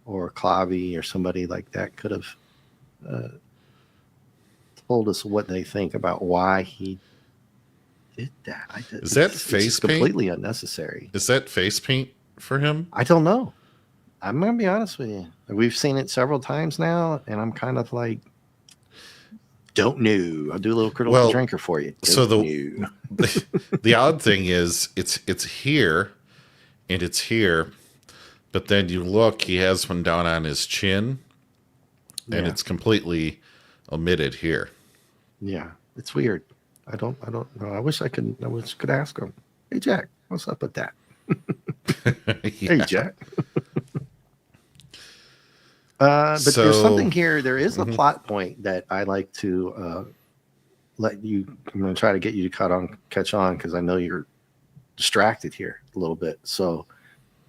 or Clavy or somebody like that could have told us what they think about why he did that. Is that face paint? Completely unnecessary. Is that face paint for him? I don't know. I'm going to be honest with you. We've seen it several times now, and I'm kind of like, don't know. I'll do a little critical drinker for you. So the odd thing is it's here and it's here, but then you look, he has one down on his chin, and it's completely omitted here. Yeah, it's weird. I don't know. I wish I could ask him. Hey Jack, what's up with that? Hey Jack. But there's something here. There is a plot point that I like to let you. I'm going to try to get you to catch on because I know you're distracted here a little bit. So,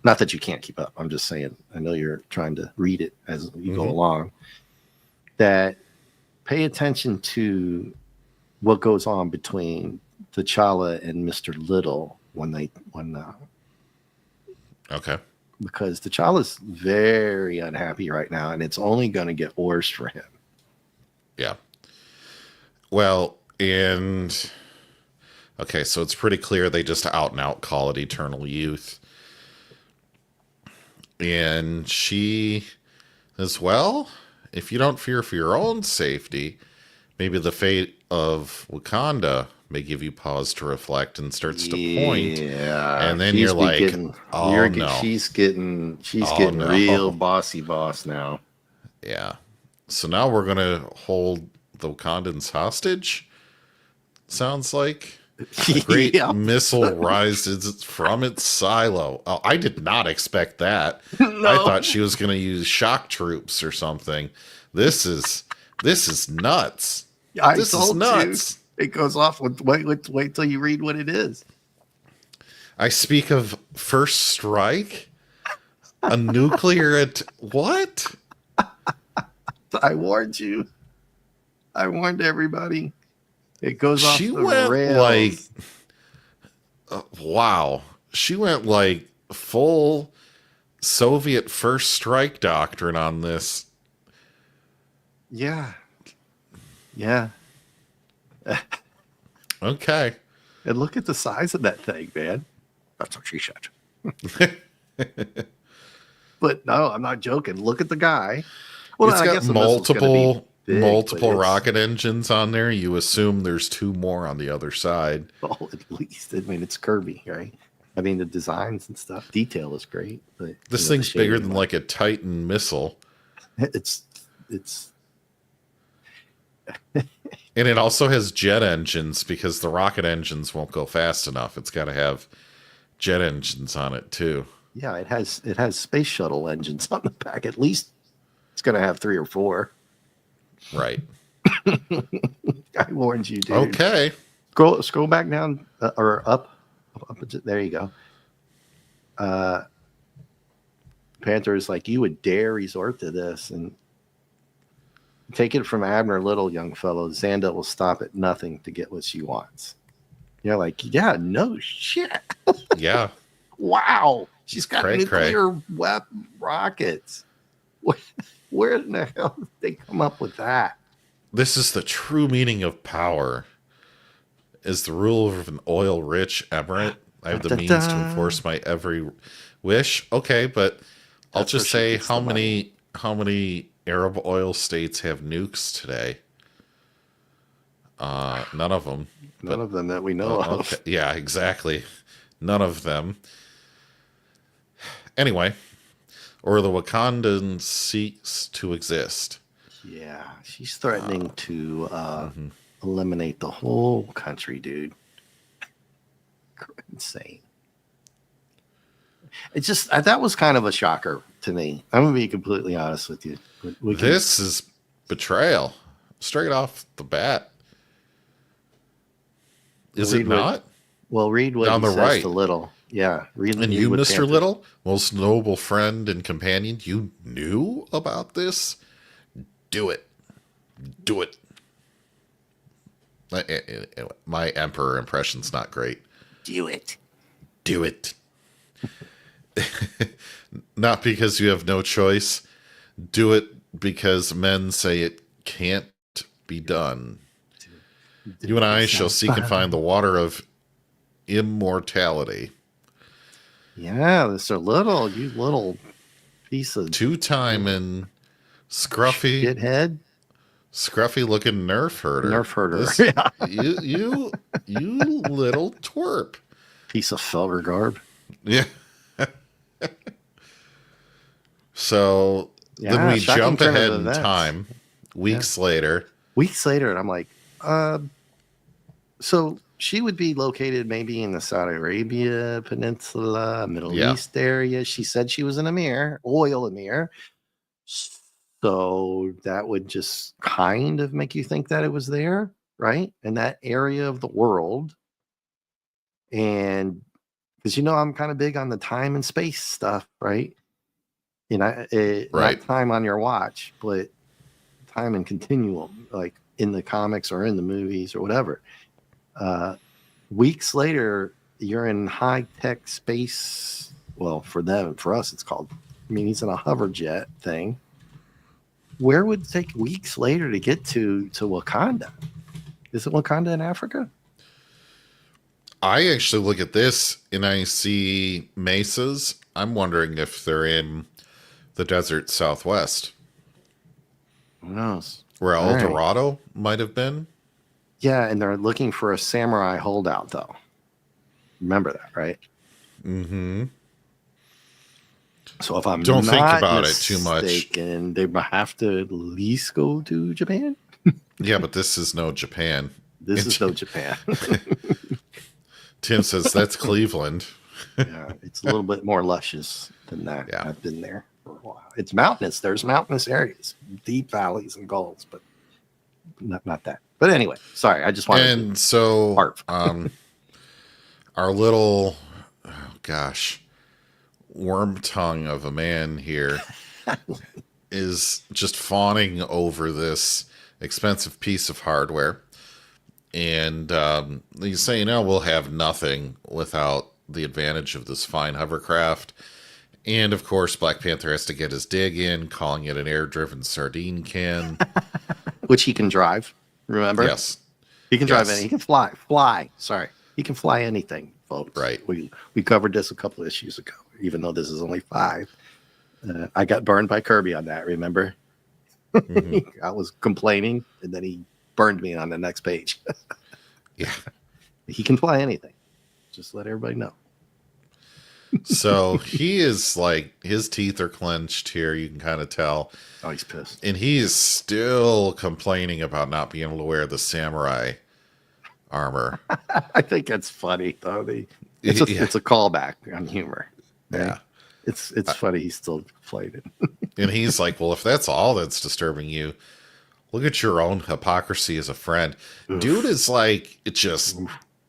not that you can't keep up. I'm just saying. I know you're trying to read it as you go along. That pay attention to what goes on between T'Challa and Mr. Little okay. Because T'Challa's very unhappy right now, and it's only going to get worse for him. Yeah. Well, and okay, so it's pretty clear they just out and out call it eternal youth. And she as well, if you don't fear for your own safety, maybe the fate of Wakanda may give you pause to reflect and starts to point. Yeah. And then you're like, no. She's getting real bossy boss now. Yeah. So now we're going to hold the Wakandans hostage. Sounds like a great missile rises from its silo. Oh, I did not expect that. No. I thought she was going to use shock troops or something. This is nuts. This is nuts. It goes off. Wait till you read what it is. I speak of first strike, a nuclear what? I warned you. I warned everybody. It goes off. She the went rails. wow. She went like full Soviet first strike doctrine on this. Yeah. Okay. And look at the size of that thing, man. That's what she said. But no, I'm not joking. Look at the guy. Well, it's got multiple big, rocket engines on there. You assume there's two more on the other side. Well, at least. I mean, it's Kirby, right? I mean, the designs and stuff, detail is great. But this thing's bigger than like a Titan missile. It's and it also has jet engines because the rocket engines won't go fast enough. It's got to have jet engines on it too. Yeah, it has space shuttle engines on the back. At least it's going to have 3 or 4. Right. I warned you, dude. Okay. Scroll back down or up. There you go. Panther is like, you would dare resort to this, and take it from Abner Little, young fellow. Xanda will stop at nothing to get what she wants. You're like, yeah, no shit. Yeah. Wow. She's got nuclear weapon rockets. Where in the hell did they come up with that? This is the true meaning of power. As the ruler of an oil-rich emirate, I have the means to enforce my every wish. Okay, but I'll just say how many Arab oil states have nukes today? None of them. None of them that we know of. Okay. Yeah, exactly. None of them. Anyway, or the Wakandans cease to exist. Yeah, she's threatening to eliminate the whole country, dude. Insane. It's just that was kind of a shocker to me. I'm gonna be completely honest with you. This is betrayal, straight off the bat. Is it not? Read what On he the says right. to Little. Yeah, read. And read you, what Mr. Panther. Little, most noble friend and companion, you knew about this? Do it. Do it. My Emperor impression's not great. Do it. Do it. Not because you have no choice. Do it because men say it can't be done. You and I shall seek and find the water of immortality. Yeah, Mr. Little, you little piece of Two-time and scruffy looking nerf herder. Nerf herder. This, you little twerp. Piece of felger garb. Yeah. So then we jump ahead in time. Weeks later, and I'm like, so she would be located maybe in the Saudi Arabia Peninsula, Middle East area. She said she was an emir, oil emir. So that would just kind of make you think that it was there, right? In that area of the world. And because, I'm kind of big on the time and space stuff, right? Not time on your watch, but time and continuum, like in the comics or in the movies or whatever. Weeks later, you're in high-tech space. Well, for us, it's called, he's in a hover jet thing. Where would it take weeks later to get to Wakanda? Is it Wakanda in Africa? I actually look at this and I see mesas. I'm wondering if they're in the desert Southwest. Who knows? Where El Dorado might have been. Yeah, and they're looking for a samurai holdout, though. Remember that, right? Mm-hmm. So if I'm don't not think about it too much, they have to at least go to Japan. Yeah, but this is no Japan. This is no Japan. Tim says that's Cleveland. Yeah, it's a little bit more luscious than that. Yeah. I've been there for a while. It's mountainous. There's mountainous areas, deep valleys and gulls, but not that. But anyway, sorry. I just wanted and so our little, worm tongue of a man here is just fawning over this expensive piece of hardware. And he's saying, we'll have nothing without the advantage of this fine hovercraft. And, of course, Black Panther has to get his dig in, calling it an air-driven sardine can. Which he can drive, remember? Yes. He can drive anything. He can fly. Sorry. He can fly anything, folks. Right. We covered this a couple of issues ago, even though this is only 5. I got burned by Kirby on that, remember? Mm-hmm. I was complaining, and then he burned me on the next page. Yeah. He can fly anything. Just let everybody know. So he is like, his teeth are clenched here. You can kind of tell. Oh, he's pissed. And he is still complaining about not being able to wear the samurai armor. I think that's funny, though. It's a callback on humor. Right? Yeah. It's funny. He's still playing it. And he's like, well, if that's all that's disturbing you, look at your own hypocrisy as a friend. Oof. Dude is like, it just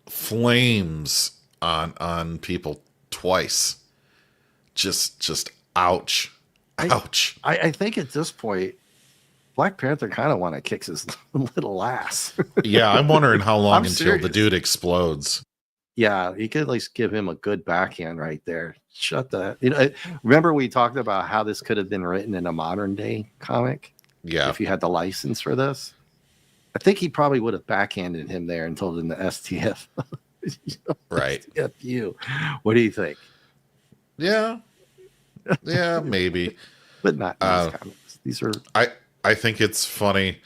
flames on people twice. Just ouch. Ouch. I think at this point, Black Panther kind of want to kick his little ass. Yeah, I'm wondering how long until the dude explodes. Yeah, you could at least give him a good backhand right there. Shut the. Remember we talked about how this could have been written in a modern day comic? Yeah. If you had the license for this. I think he probably would have backhanded him there and told him the STF. Right. STF you. What do you think? Yeah. Yeah, maybe. But not in these comics. These are. I think it's funny.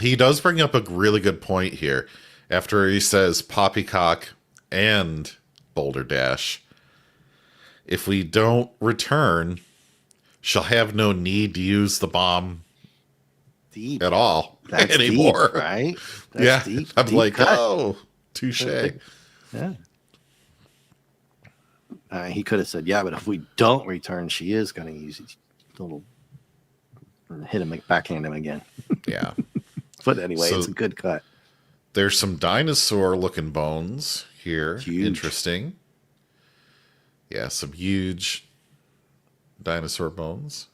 He does bring up a really good point here. After he says poppycock and Boulder Dash. if we don't return, she'll have no need to use the bomb Deep. at all That's anymore. deep, right? That's Yeah. deep. I'm deep like, cut. oh, touche. Yeah. He could have said, yeah, but if we don't return, she is going to use a little, hit him, backhand him again. Yeah. But anyway, So- it's a good cut. There's some dinosaur looking bones here. Huge. Interesting. Yeah, some huge dinosaur bones.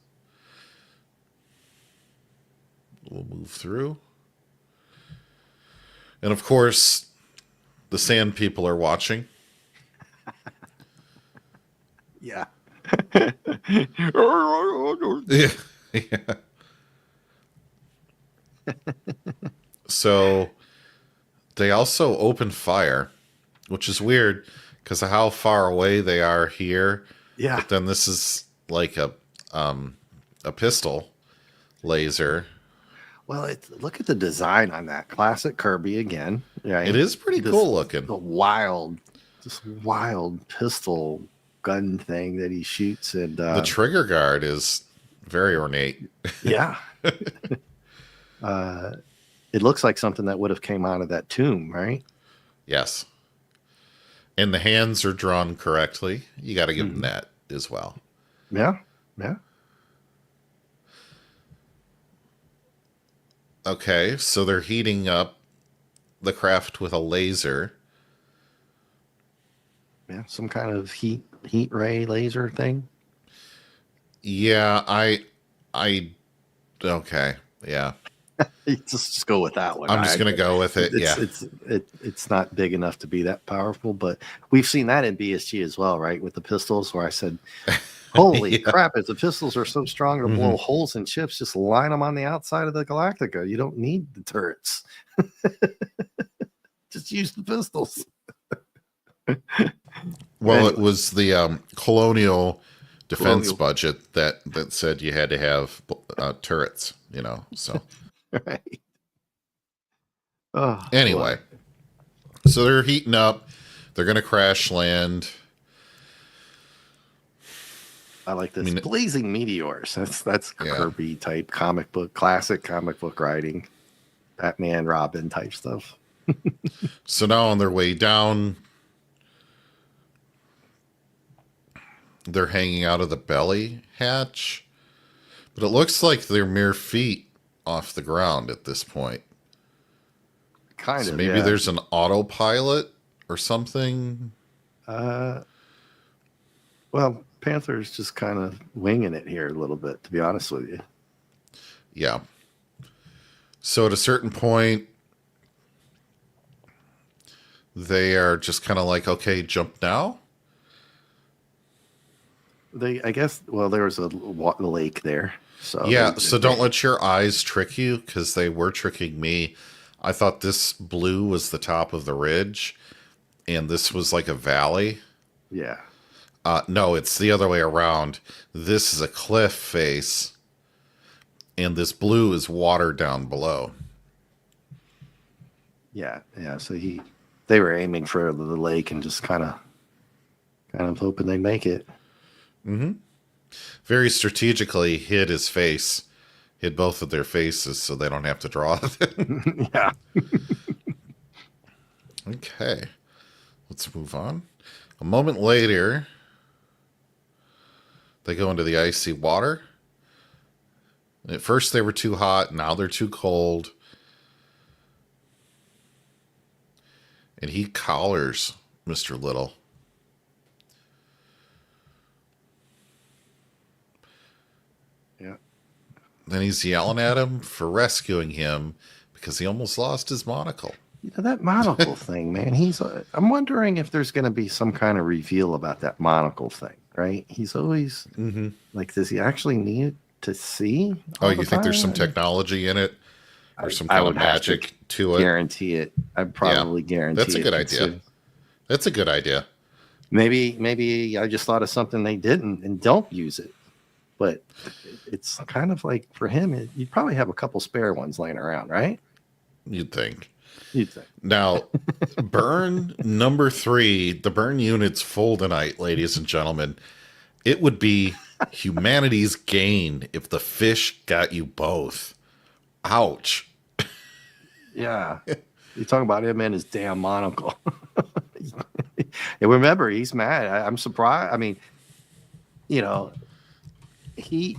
We'll move through. And of course, the sand people are watching. Yeah. Yeah. Yeah. So they also open fire, which is weird because of how far away they are here. Yeah. But then this is like a pistol laser. Well, look at the design on that. Classic Kirby again. Right? It is pretty cool looking. The wild pistol gun thing that he shoots. And The trigger guard is very ornate. yeah. It looks like something that would have came out of that tomb, right? Yes. And the hands are drawn correctly. You got to give them that as well. Yeah. Yeah. Okay, so they're heating up the craft with a laser. Yeah. Some kind of heat ray laser thing. Yeah, okay, yeah. Just go with that one. I'm just gonna go with it. It's not big enough to be that powerful, but we've seen that in BSG as well, right? With the pistols, where I said, "Holy crap! If the pistols are so strong to blow holes in ships, just line them on the outside of the Galactica. You don't need the turrets. Just use the pistols." Well, Anyway. it was the colonial defense budget that said you had to have turrets. So Right. Oh, anyway, so they're heating up. They're gonna crash land. I like this blazing meteors. That's Kirby type classic comic book writing, Batman, Robin type stuff. So now on their way down, they're hanging out of the belly hatch, but it looks like they're mere feet off the ground at this point. Kind of. Maybe there's an autopilot or something. Well, Panther's just kind of winging it here a little bit, to be honest with you. Yeah. So at a certain point, they are just kind of like, okay, jump now. I guess, well, there was a lake there. So yeah, so don't let your eyes trick you, because they were tricking me. I thought this blue was the top of the ridge, and this was like a valley. Yeah. No, it's the other way around. This is a cliff face, and this blue is water down below. Yeah, yeah. So they were aiming for the lake and just kind of hoping they make it. Mm-hmm. Very strategically hid his face, hid both of their faces so they don't have to draw it. Yeah. Okay, let's move on. A moment later, they go into the icy water. At first they were too hot, now they're too cold. And he collars Mr. Little. Yeah. Then he's yelling at him for rescuing him because he almost lost his monocle. You know, that monocle thing, man. I'm wondering if there's going to be some kind of reveal about that monocle thing, right? He's always like, does he actually need to see? Oh, you think there's some technology in it? Or some kind of magic to it? Guarantee it. I'd probably guarantee it. That's a good idea. That's a good idea. Maybe I just thought of something they didn't and don't use it. But it's kind of like, for him, you'd probably have a couple spare ones laying around, right? You'd think. Now, burn number 3, the burn unit's full tonight, ladies and gentlemen. It would be humanity's gain if the fish got you both. Ouch. Yeah. You talking about him and his damn monocle. And remember, he's mad. I'm surprised. I mean, you know, he,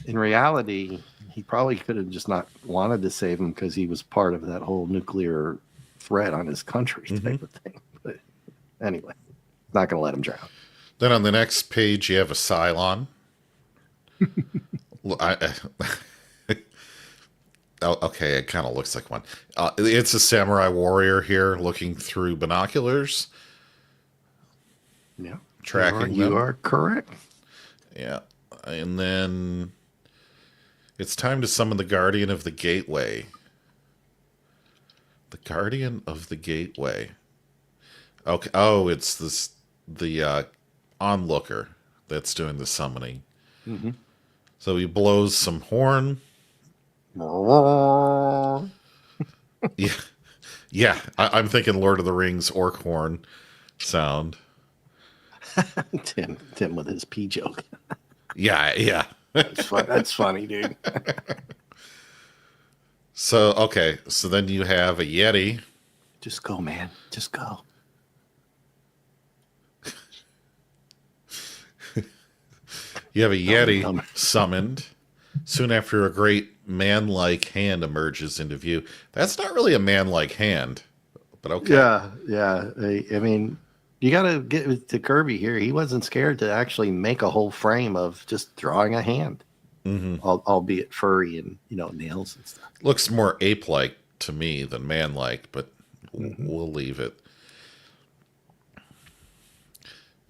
in reality, he probably could have just not wanted to save him because he was part of that whole nuclear threat on his country type of thing. But anyway, not going to let him drown. Then on the next page, you have a Cylon. Okay, it kind of looks like one. It's a samurai warrior here looking through binoculars. Yeah. Tracking you them. are correct. Yeah. And then it's time to summon the Guardian of the Gateway. The Guardian of the Gateway. Okay. Oh, it's the onlooker that's doing the summoning. Mm-hmm. So he blows some horn. Yeah. Yeah. I'm thinking Lord of the Rings orc horn sound. Tim with his pee joke. Yeah. That's funny, dude. So, okay. So then you have a Yeti. Just go, man. Just go. You have a Yeti summoned. Soon after, a great man-like hand emerges into view. That's not really a man-like hand, but okay. Yeah. I mean, you got to get to Kirby here. He wasn't scared to actually make a whole frame of just drawing a hand, albeit furry and nails and stuff. Looks more ape-like to me than man-like, but we'll leave it.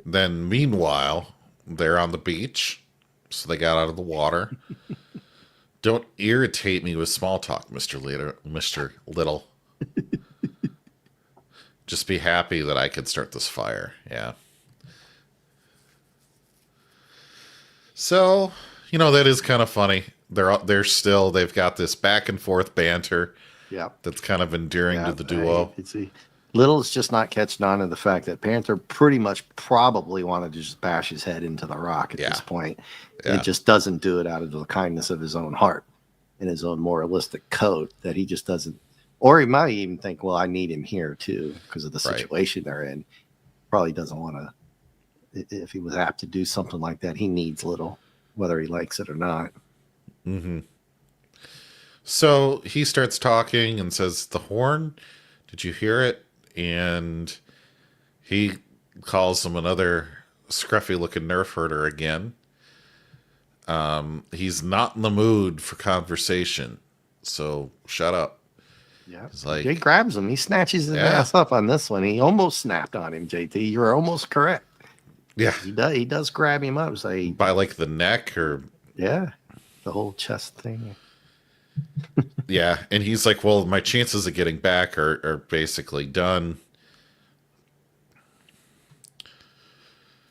Then, meanwhile, they're on the beach, so they got out of the water. Don't irritate me with small talk, Mr. Little. Just be happy that I could start this fire. Yeah. So, that is kind of funny. They've got this back and forth banter. Yeah. That's kind of endearing to the duo. Little's just not catching on to the fact that Panther pretty much probably wanted to just bash his head into the rock at this point. Yeah. It just doesn't do it out of the kindness of his own heart and his own moralistic code that he just doesn't. Or he might even think, well, I need him here too because of the situation they're in. Probably doesn't want to. If he was apt to do something like that, he needs Little, whether he likes it or not. Mm-hmm. So he starts talking and says, "The horn, did you hear it?" And he calls him another scruffy-looking nerf herder again. He's not in the mood for conversation, so shut up. Yeah, like, he grabs him. He snatches his ass up on this one. He almost snapped on him, JT. You were almost correct. Yeah. He does grab him up. So by like the neck or... Yeah, the whole chest thing. Yeah, and he's like, well, my chances of getting back are basically done.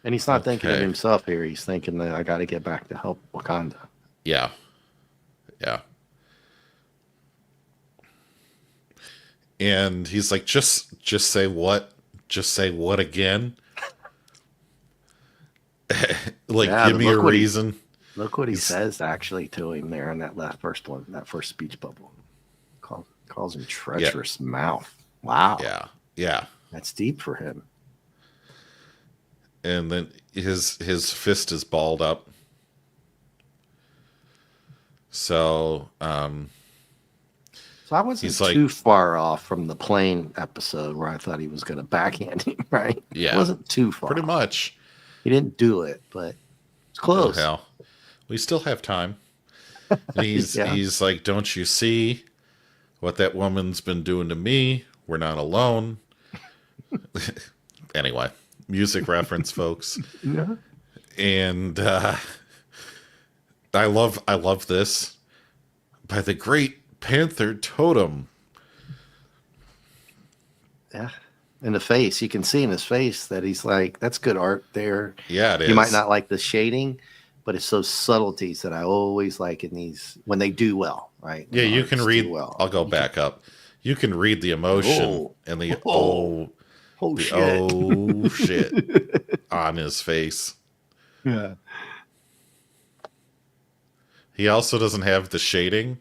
And he's not thinking of himself here. He's thinking that I got to get back to help Wakanda. Yeah. And he's like, just say what? Just say what again? Give me a reason. Look what he says actually to him there in that first speech bubble. Calls him treacherous mouth. Wow. Yeah. That's deep for him. And then his fist is balled up. So I wasn't too far off from the plane episode where I thought he was going to backhand him, right? Yeah. It wasn't too far. Pretty much. He didn't do it, but it's close. Oh, hell. We still have time. And he's like, don't you see what that woman's been doing to me? We're not alone. Anyway, music reference, folks. Yeah. And I love this. By the Great Panther Totem. Yeah. In the face. You can see in his face that he's like, that's good art there. Yeah, it is. You might not like the shading, but it's those subtleties that I always like in these when they do well, right? Yeah, you can read. I'll go back up. You can read the emotion and the shit. oh shit. on his face. Yeah. He also doesn't have the shading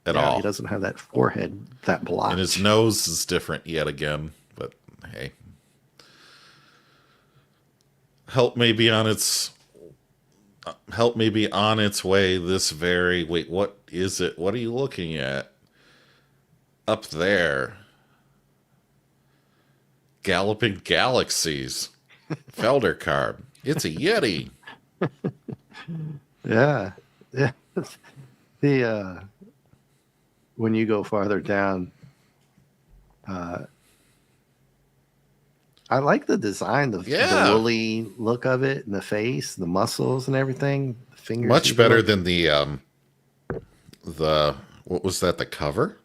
at Yeah, all. he doesn't have that forehead, that blotch. And his nose is different yet again. But hey. Help may be on its way this very... Wait, what is it? What are you looking at? Up there. Galloping Galaxies. Feldercarb. It's a Yeti. Yeah. Yeah. The when you go farther down, I like the design, the woolly look of it, and the face, the muscles, and everything. The fingers. Much better than the what was that? The cover?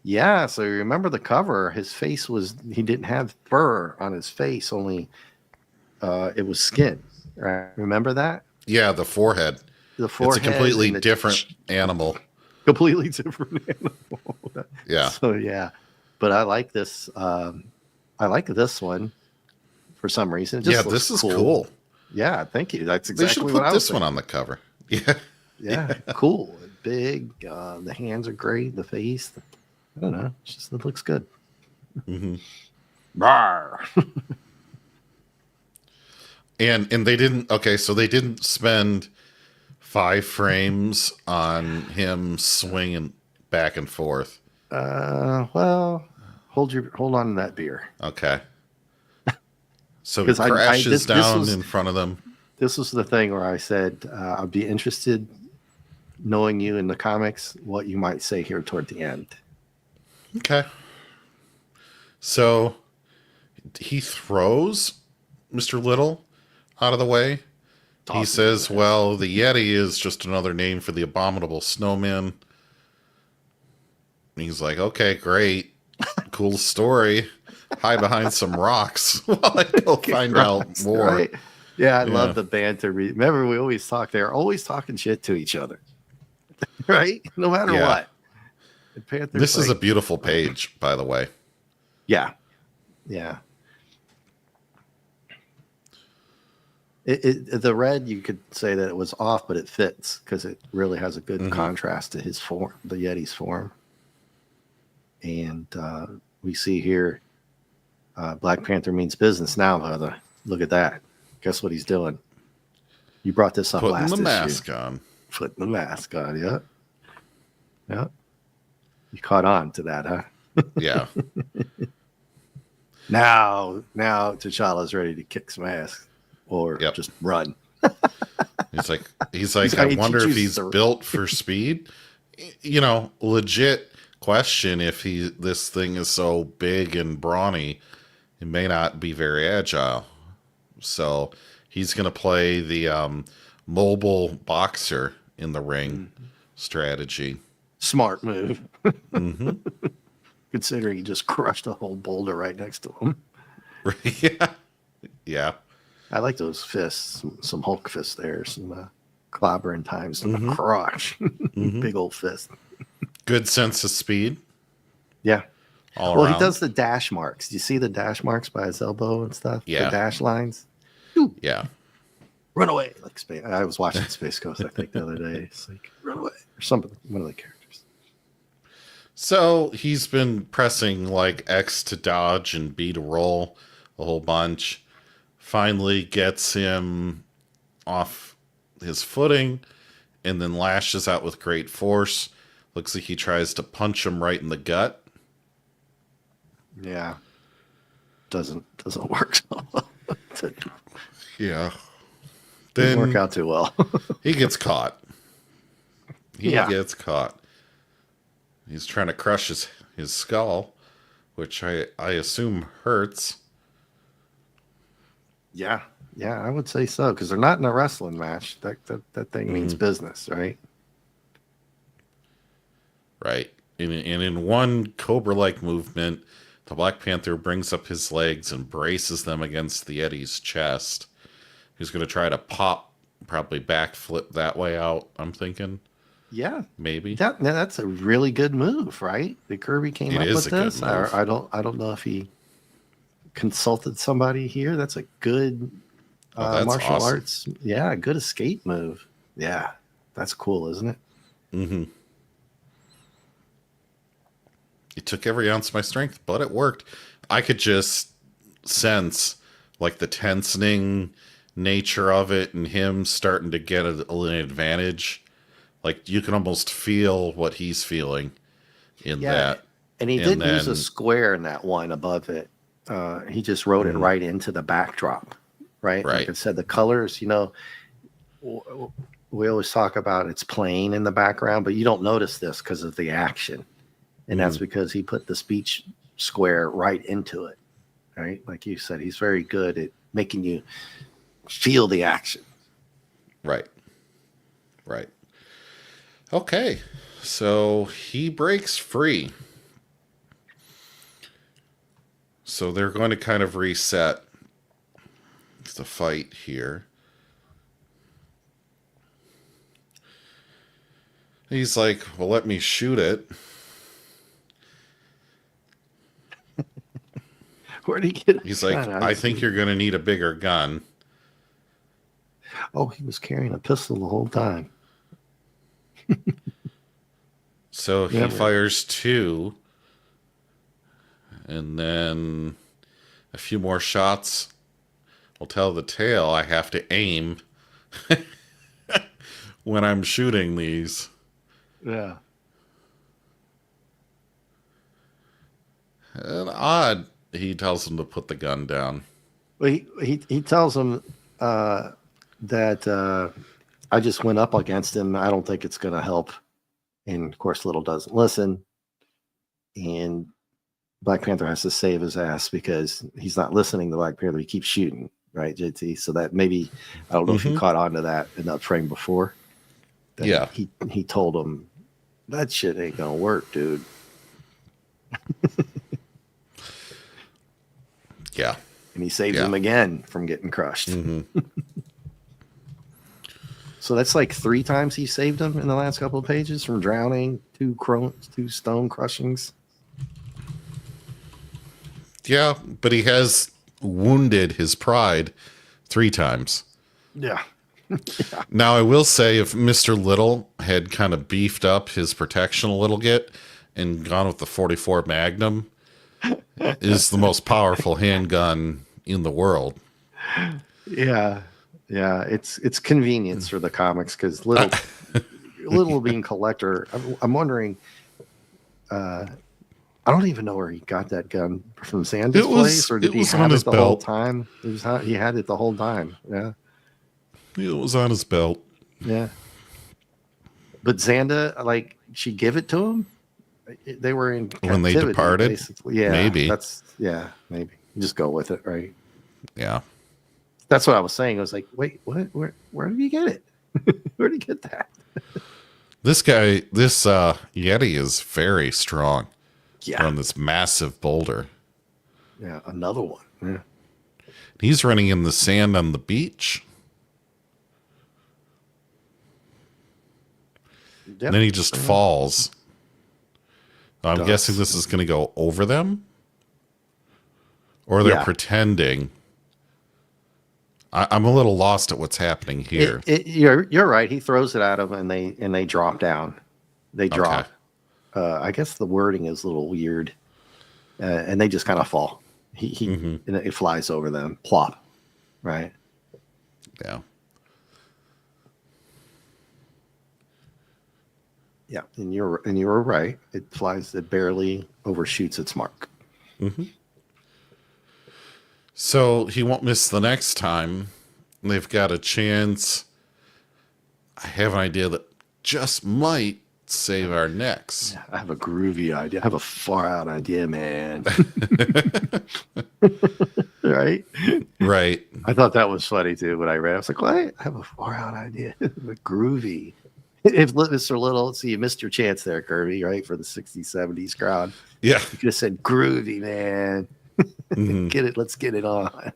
Yeah. So you remember the cover? His face he didn't have fur on his face, only it was skin. Right? Remember that? Yeah, the forehead. The forehead. It's a completely different animal. Completely different animal. Yeah. So yeah, but I like this. I like this one for some reason. It just looks this is cool. Yeah, thank you. That's They exactly should what put I was this one on the cover. Yeah. Yeah, cool. Big. The hands are great. The face. I don't know. It looks good. Mm-hmm. Rawr. And they didn't. Okay, so they didn't spend 5 frames on him swinging back and forth. Well, hold on to that beer. Okay. So he 'Cause crashes this down was- in front of them. This was the thing where I said I'd be interested, knowing you in the comics, what you might say here toward the end. Okay. So he throws Mr. Little out of the way. He says, well, the Yeti is just another name for the abominable snowman. And he's like, okay, great. Cool story. Hide behind some rocks while I go find out more. Right? Yeah, I love the banter. Remember, we always talk. They're always talking shit to each other, right? No matter what. This is a beautiful page, by the way. Yeah, yeah. The red, you could say that it was off, but it fits because it really has a good contrast to his form, the Yeti's form. And we see here, Black Panther means business now, brother. Look at that. Guess what he's doing? You brought this up last issue. Putting the mask on. Putting the mask on, yeah. Yeah. You caught on to that, huh? Yeah. Now T'Challa's ready to kick some ass or just run. He's like, I wonder if he's built for speed. You know, legit question if this thing is so big and brawny, it may not be very agile. So he's going to play the mobile boxer in the ring strategy. Smart move. Mm-hmm. Considering he just crushed a whole boulder right next to him. Yeah. Yeah. I like those fists. Some Hulk fists there. Some clobbering times. Some crotch. Big old fist. Good sense of speed. Yeah. All around. He does the dash marks. Do you see the dash marks by his elbow and stuff? Yeah. The dash lines. Yeah. Run away. Like Space. I was watching Space Ghost, I think, the other day. It's like, run away. Or something. One of the characters. So he's been pressing like X to dodge and B to roll a whole bunch. Finally gets him off his footing and then lashes out with great force. Looks like he tries to punch him right in the gut. Yeah. Doesn't work so well. Yeah. Didn't Then work out too well. he gets caught. He Yeah. gets caught. He's trying to crush his skull, which I assume hurts. Yeah. Yeah, I would say so. Because they're not in a wrestling match. That thing means business, right? Right. And in one Cobra-like movement, the Black Panther brings up his legs and braces them against the Yeti's chest. He's going to try to probably backflip that way out, I'm thinking. Yeah. Maybe. That's a really good move, right? The Kirby came up with a good this. move. I don't know if he consulted somebody here. That's a good Oh, that's martial awesome. arts. Yeah, good escape move. Yeah, that's cool, isn't it? Mm-hmm. It took every ounce of my strength, but it worked. I could just sense like the tensioning nature of it and him starting to get an advantage. Like you can almost feel what he's feeling in Yeah, that. and he And didn't use a then, square in that one above it. He just wrote it mhm, right into the backdrop, right? Like I right. said, the colors, we always talk about it's plain in the background, but you don't notice this because of the action. And that's Mhm, because he put the speech square right into it, right? Like you said, he's very good at making you feel the action. right. Right. Okay. So he breaks free. So they're going to kind of reset the fight here. He's like, well, let me shoot it. Where did he get He's a like, gun? I I didn't think see. you're going to need a bigger gun. Oh, he was carrying a pistol the whole time. So he Never. fires two, and then a few more shots will tell the tale. I have to aim when I'm shooting these. Yeah. And odd, he tells him to put the gun down. Well, he tells him that I just went up against him. I don't think it's going to help. And of course, Little doesn't listen. And Black Panther has to save his ass because he's not listening to Black Panther. He keeps shooting, right, JT? So that maybe, I don't know if you Mm-hmm. caught on to that in that frame before. That Yeah. he told him, that shit ain't going to work, dude. Yeah. And he saves Yeah. him again from getting crushed. Mm-hmm. So that's like 3 times he saved him in the last couple of pages from drowning, 2 stone crushings. Yeah, but he has wounded his pride 3 times. Yeah. Now, I will say if Mr. Little had kind of beefed up his protection a little bit and gone with the 44 Magnum, is the most powerful handgun in the world. Yeah. Yeah. It's convenience for the comics because little being collector. I'm wondering, I don't even know where he got that gun from Sandy's place, or did It he was have on his it the whole belt. time? He had it the whole time. Yeah. It was on his belt. Yeah. But Xanda, like, she give it to him. They were in When they captivity, departed? basically. Yeah, Maybe. maybe just go with it, right? Yeah. That's what I was saying. I was like, wait, what? Where did you get it? Where did you get that? This Yeti is very strong Yeah, on this massive boulder. yeah, another one. Yeah, He's running in the sand on the beach. yep. And then he just falls. I'm Does. guessing this is going to go over them? Or they're Yeah. pretending. I'm a little lost at what's happening here. You're right. He throws it at him, and they drop down. They drop. I guess the wording is a little weird, and they just kind of fall. And it flies over them, plop, right? Yeah. Yeah, and you're right. It flies. It barely overshoots its mark. So he won't miss the next time. They've got a chance. I have an idea that just might save our necks. I have a groovy idea. I have a far out idea, man. Right? Right. I thought that was funny too when I read it. I was like, what? I have a far out idea. But groovy. If Mr. Little, see, you missed your chance there, Kirby, right? For the 60s, 70s crowd. Yeah. You could have said groovy, man. Get it. Let's get it on.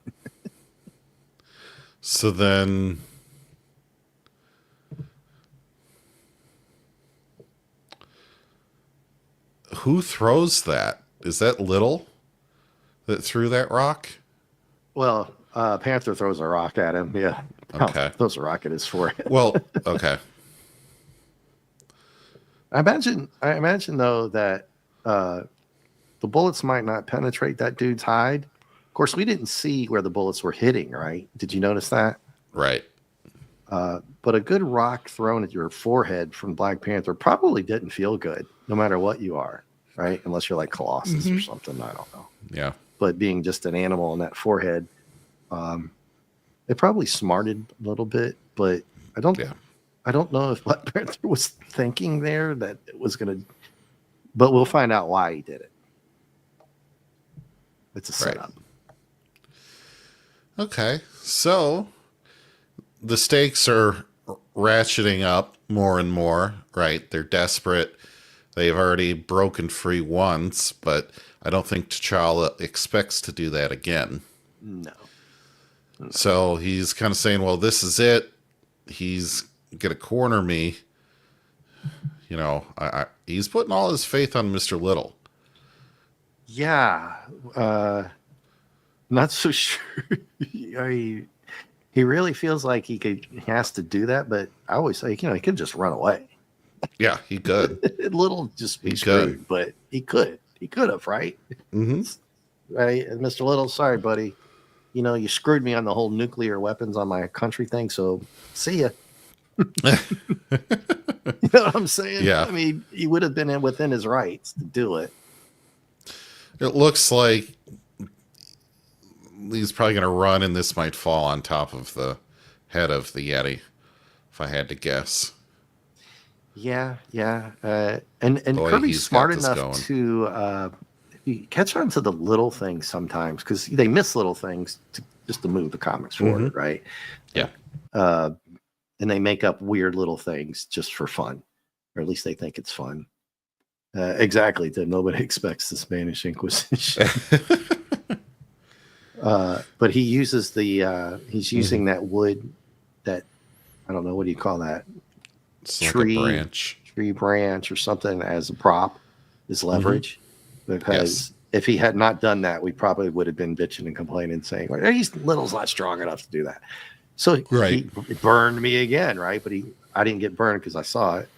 So then who throws that? Is that Little that threw that rock? Well, Panther throws a rock at him. Yeah. Okay. Throws a rock at his forehead. Well, okay. I imagine though that the bullets might not penetrate that dude's hide. Of course, we didn't see where the bullets were hitting, right? Did you notice that? Right. But a good rock thrown at your forehead from Black Panther probably didn't feel good, no matter what you are, right? Unless you're like Colossus or something. I don't know. Yeah. But being just an animal on that forehead, it probably smarted a little bit. But I don't know if Black Panther was thinking there that it was going to. But we'll find out why he did it. It's a setup. Right. Okay. So the stakes are ratcheting up more and more, right? They're desperate. They've already broken free once, but I don't think T'Challa expects to do that again. No. So he's kind of saying, well, this is it. He's going to corner me. You know, he's putting all his faith on Mr. Little. Yeah. Not so sure. He really feels like he has to do that, but I always say, he could just run away. Yeah, he could. Little just be screwed, but he could have, right? Mm-hmm. Right. And Mr. Little, sorry, buddy. You screwed me on the whole nuclear weapons on my country thing. So see ya. You know what I'm saying? Yeah. I mean, he would have been within his rights to do it. It looks like he's probably going to run, and this might fall on top of the head of the Yeti, if I had to guess. Yeah. And Boy, Kirby's smart enough going. to catch on to the little things sometimes, because they miss little things just to move the comics forward, right? Yeah. And they make up weird little things just for fun, or at least they think it's fun. Exactly. That nobody expects the Spanish Inquisition. But he uses he's using that wood, that, I don't know, what do you call that? It's tree branch or something as a prop, as leverage. Because if he had not done that, we probably would have been bitching and complaining, saying, well, he's Little's not strong enough to do that. So he burned me again, right? But I didn't get burned because I saw it.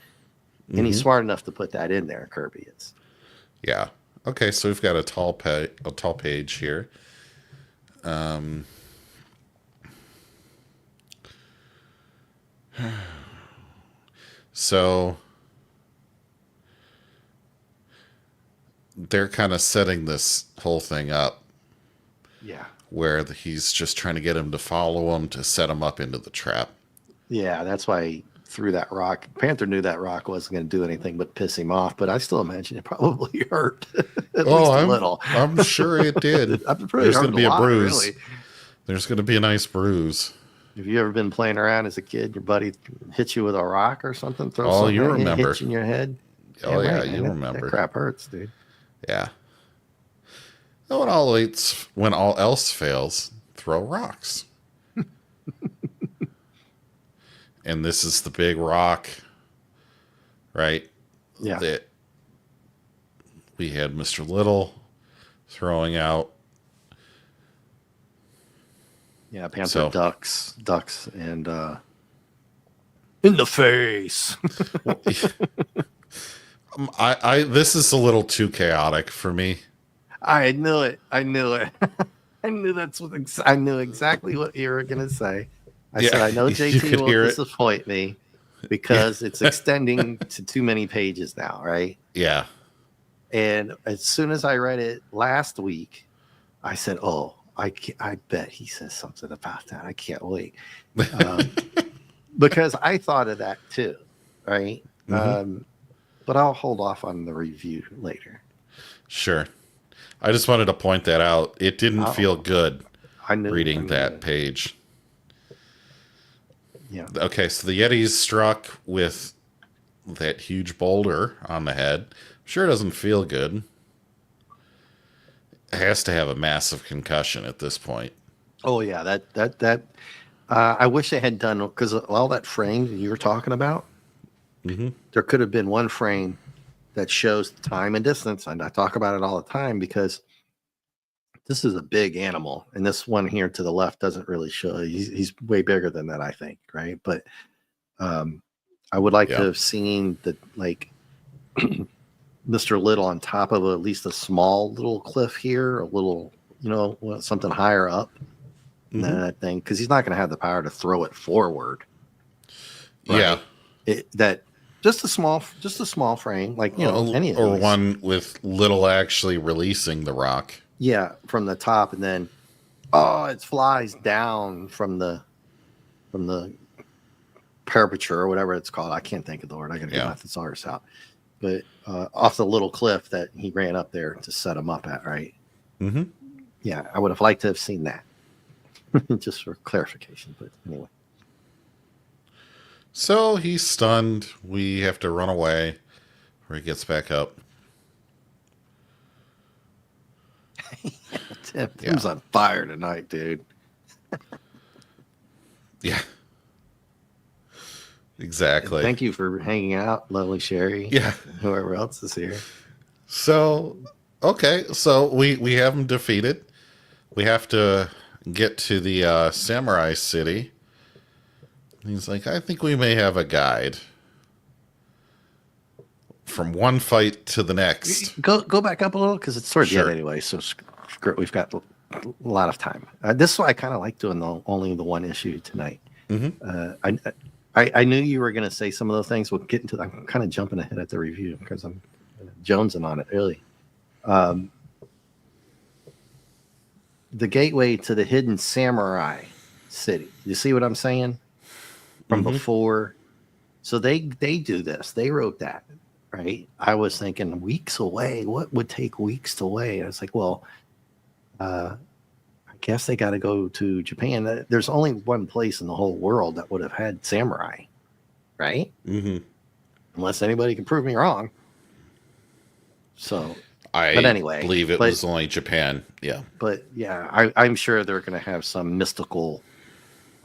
And he's smart enough to put that in there, Kirby is. Yeah. Okay, so we've got a tall page here. So they're kind of setting this whole thing up. Yeah. Where he's just trying to get him to follow him to set him up into the trap. Yeah, that's why he threw that rock. Panther knew that rock wasn't going to do anything but piss him off, but I still imagine it probably hurt. At least a little. I'm sure it did. There's going to be a bruise. Really. There's going to be a nice bruise. Have you ever been playing around as a kid? Your buddy hits you with a rock or something? You remember. Hits you in your head? Oh, yeah, you remember. That crap hurts, dude. Yeah. When all else fails, throw rocks. And this is the big rock, right? Yeah. That we had Mr. Little throwing out. Yeah, Panther ducks, and in the face. This is a little too chaotic for me. I knew it. I knew exactly what you were going to say. I said, I know JT will disappoint me because it's extending to too many pages now, right? Yeah. And as soon as I read it last week, I said, oh, I bet he says something about that. I can't wait. Because I thought of that too, right? But I'll hold off on the review later. Sure. I just wanted to point that out. It didn't feel good reading that page. Yeah. Okay, so the Yeti's struck with that huge boulder on the head. Sure doesn't feel good. It has to have a massive concussion at this point. Oh, yeah. That I wish they had done, because all that frame you were talking about, there could have been one frame that shows the time and distance. And I talk about it all the time because this is a big animal, and this one here to the left doesn't really show. He's way bigger than that, I think, right? But I would like to Yeah. have seen the like Mr. Little on top of at least a small little cliff here, a little, something higher up than that thing, because he's not going to have the power to throw it forward. Right? Yeah. Just a small frame, like any of or these. one with Little actually releasing the rock. Yeah, from the top, and then it flies down from the parapeture or whatever it's called. I can't think of the word. I got to get my thesaurus out. But off the little cliff that he ran up there to set him up at, right? Mm-hmm. Yeah, I would have liked to have seen that, just for clarification. But anyway. So he's stunned. We have to run away where he gets back up. Tim's on fire tonight, dude. Yeah. Exactly. And thank you for hanging out, lovely Sherry. Yeah. Whoever else is here. So, okay. So we have him defeated. We have to get to the samurai city. He's like, I think we may have a guide. From one fight to the next. Go back up a little, because it's towards the end anyway. So we've got a lot of time. This is why I kind of like doing only the one issue tonight. Mm-hmm. I knew you were going to say some of those things. We'll get into. I'm kind of jumping ahead at the review because I'm jonesing on it early. The gateway to the hidden samurai city. You see what I'm saying? From before. So they do this. They wrote that, right? I was thinking weeks away. What would take weeks to away? And I was like, well, I guess they got to go to Japan. There's only one place in the whole world that would have had samurai, right? Mm-hmm. Unless anybody can prove me wrong. So, but anyway, believe it was only Japan. Yeah. But yeah, I'm sure they're going to have some mystical.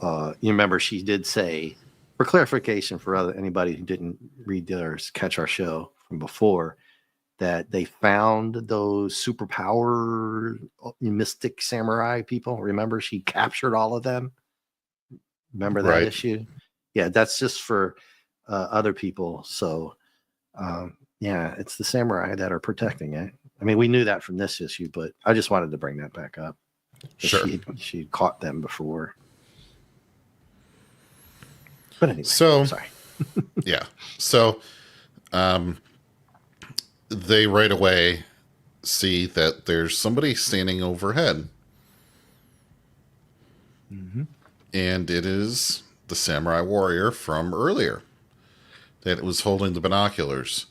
You remember she did say, for clarification for anybody who didn't read or catch our show from before, that they found those superpower mystic samurai people. Remember, she captured all of them. Remember that issue? Yeah, that's just for other people. So, it's the samurai that are protecting it. I mean, we knew that from this issue, but I just wanted to bring that back up. Sure. She caught them before. But anyway, so sorry. Yeah. So, they right away see that there's somebody standing overhead. Mm-hmm. And it is the samurai warrior from earlier that was holding the binoculars.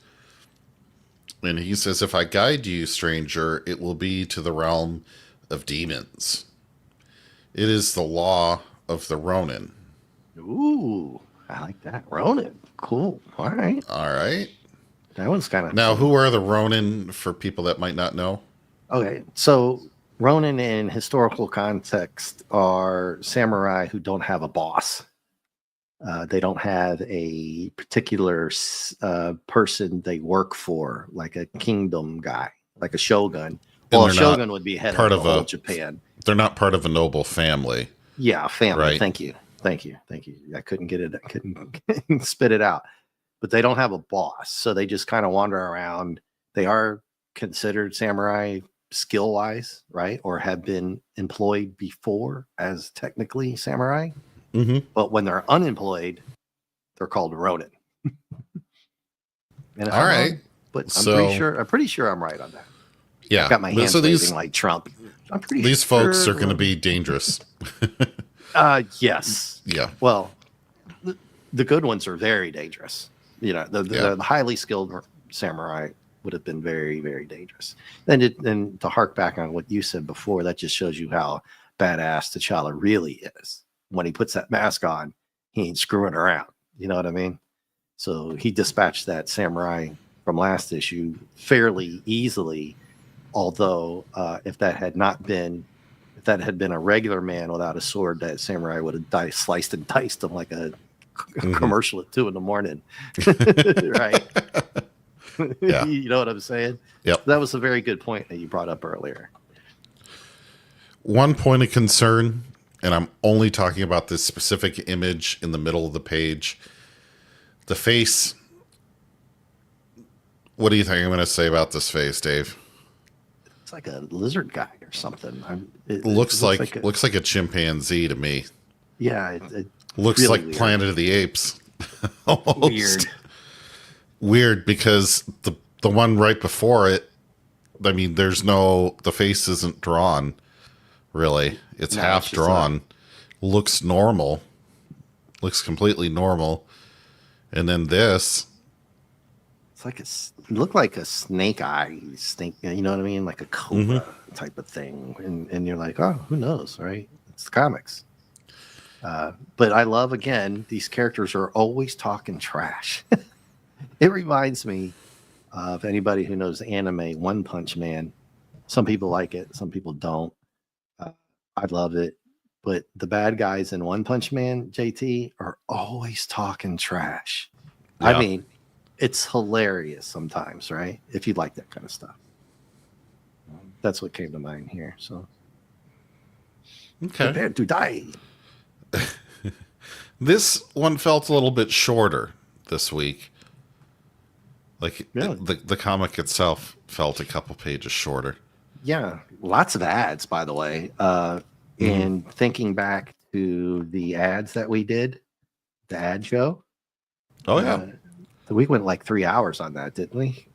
And he says, if I guide you, stranger, it will be to the realm of demons. It is the law of the Ronin. Ooh, I like that. Ronin. Cool. All right. All right. That one's kind of... Now, who are the Ronin for people that might not know? Okay, so Ronin in historical context are samurai who don't have a boss. They don't have a particular person they work for, like a kingdom guy, like a shogun. Well, a shogun would be head of the whole Japan. They're not part of a noble family. Yeah, family. Right. Thank you. I couldn't get it. I couldn't spit it out. But they don't have a boss, so they just kind of wander around. They are considered samurai skill-wise, right? Or have been employed before as technically samurai. Mm-hmm. But when they're unemployed, they're called Ronin. All right. Wrong, but I'm pretty sure I'm right on that. Yeah. I've got my hands waving like Trump. I'm pretty these sure folks are going to be dangerous. Yes. Yeah. Well, the good ones are very dangerous. The highly skilled samurai would have been very, very dangerous. And to hark back on what you said before, that just shows you how badass T'Challa really is. When he puts that mask on, he ain't screwing around. You know what I mean? So he dispatched that samurai from last issue fairly easily. Although, if that had been a regular man without a sword, that samurai would have sliced and diced him like a commercial at 2 a.m. Right? Yeah. You know what I'm saying? Yep. That was a very good point that you brought up earlier. One point of concern, and I'm only talking about this specific image in the middle of the page. The face. What do you think I'm going to say about this face, Dave? It's like a lizard guy or something. It Looks like a chimpanzee to me. Yeah, it Looks really like weird. Planet of the Apes. Almost. Weird because the one right before it, I mean, the face isn't drawn, really. It's half drawn. Looks normal. Looks completely normal. And then this. It's like it looked like a snake eye, you know what I mean? Like a cobra type of thing. And you're like, oh, who knows, right? It's the comics. But I love, again, these characters are always talking trash. It reminds me of anybody who knows anime, One Punch Man. Some people like it, some people don't. I love it. But the bad guys in One Punch Man, JT, are always talking trash. Yeah. I mean, it's hilarious sometimes, right? If you like that kind of stuff. That's what came to mind here. So, okay. Prepare to die. This one felt a little bit shorter this week. Like really? the comic itself felt a couple pages shorter. Yeah, lots of ads, by the way. And thinking back to the ads that we did, the ad show. Oh yeah, we went like 3 hours on that, didn't we?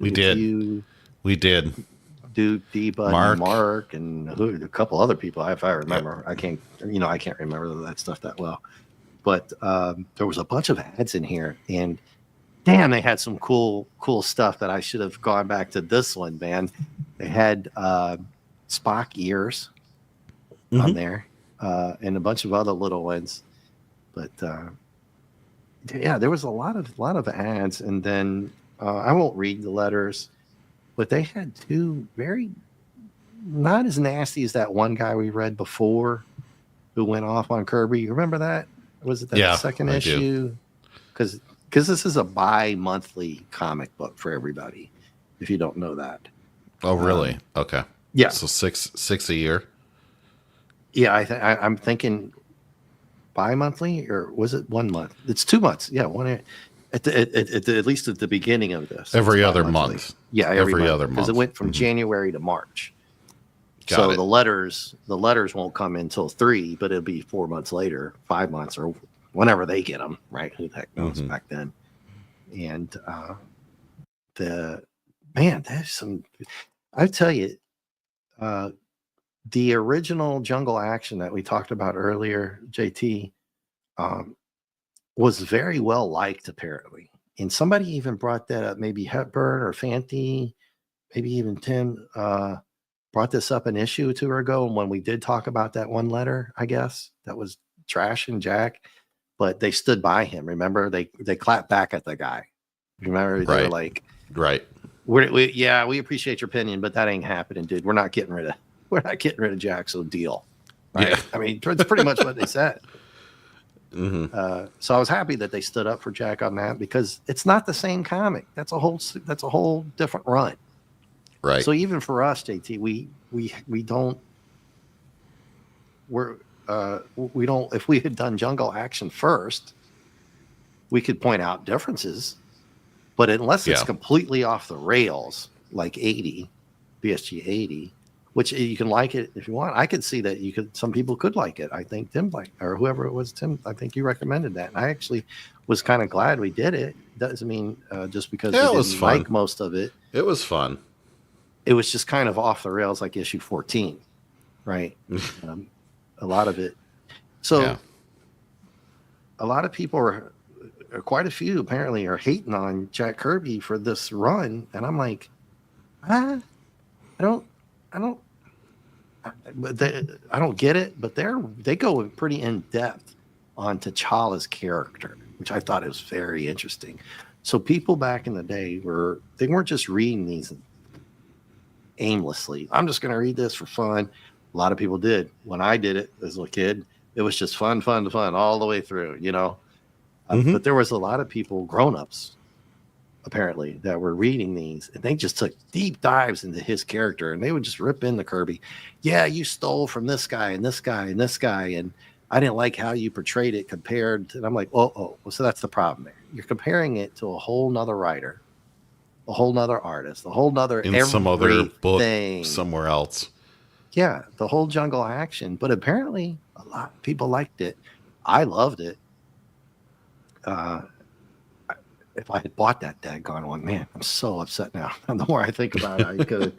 We did. We did. Dude, Deba, Mark, and a couple other people, if I remember. Yep. I can't remember that stuff that well. But there was a bunch of ads in here, and damn, they had some cool stuff that I should have gone back to this one, man. They had Spock ears on there, and a bunch of other little ones. But yeah, there was a lot of ads, and then I won't read the letters. But they had two very not as nasty as that one guy we read before who went off on Kirby. You remember that? Was it that second issue? Because this is a bi-monthly comic book for everybody, if you don't know that. Oh, really? Okay. Yeah. So six a year? Yeah, I'm thinking bi-monthly, or was it 1 month? It's 2 months. Yeah, one at least at the beginning of this. Every other month. Yeah, every other month. Because it went from January to March. So the letters won't come until 3, but it'll be 4 months later, 5 months, or whenever they get them, right? Who the heck knows back then? And there's some. I tell you, the original Jungle Action that we talked about earlier, JT, was very well liked apparently, and somebody even brought that up. Maybe Hepburn or Fanti, maybe even Tim brought this up an issue or two ago. And when we did talk about that one letter, I guess that was Trash and Jack, but they stood by him. Remember, they clapped back at the guy. Remember, they were like, right. We appreciate your opinion, but that ain't happening, dude. We're not getting rid of Jack, so deal. Right? Yeah. I mean, that's pretty much what they said. So I was happy that they stood up for Jack on that, because it's not the same comic. That's a whole different run. Right. So even for us, JT, we don't if we had done Jungle Action first, we could point out differences. But unless it's completely off the rails, like BSG 80, which you can like it if you want. I could see that some people could like it. I think Tim or whoever it was, Tim, I think you recommended that. And I actually was kind of glad we did it. Doesn't mean just because we didn't like most of it. It was fun. It was just kind of off the rails, like issue 14, right? A lot of it. So a lot of people are quite a few apparently are hating on Jack Kirby for this run. And I'm like, I don't get it, but they go pretty in depth on T'Challa's character, which I thought was very interesting. So people back in the day they weren't just reading these aimlessly. I'm just going to read this for fun. A lot of people did. When I did it as a kid, it was just fun all the way through, But there was a lot of people, grown-ups, apparently, that were reading these, and they just took deep dives into his character, and they would just rip into Kirby. Yeah, you stole from this guy and this guy and this guy, and I didn't like how you portrayed it compared to, and I'm like, well, so that's the problem there. You're comparing it to a whole nother writer, a whole nother artist, a whole nother In some other book everything. somewhere else. Yeah, the whole jungle action. But apparently, a lot of people liked it. I loved it. Uh, if I had bought that daggone one, man, I'm so upset now. And the more I think about it,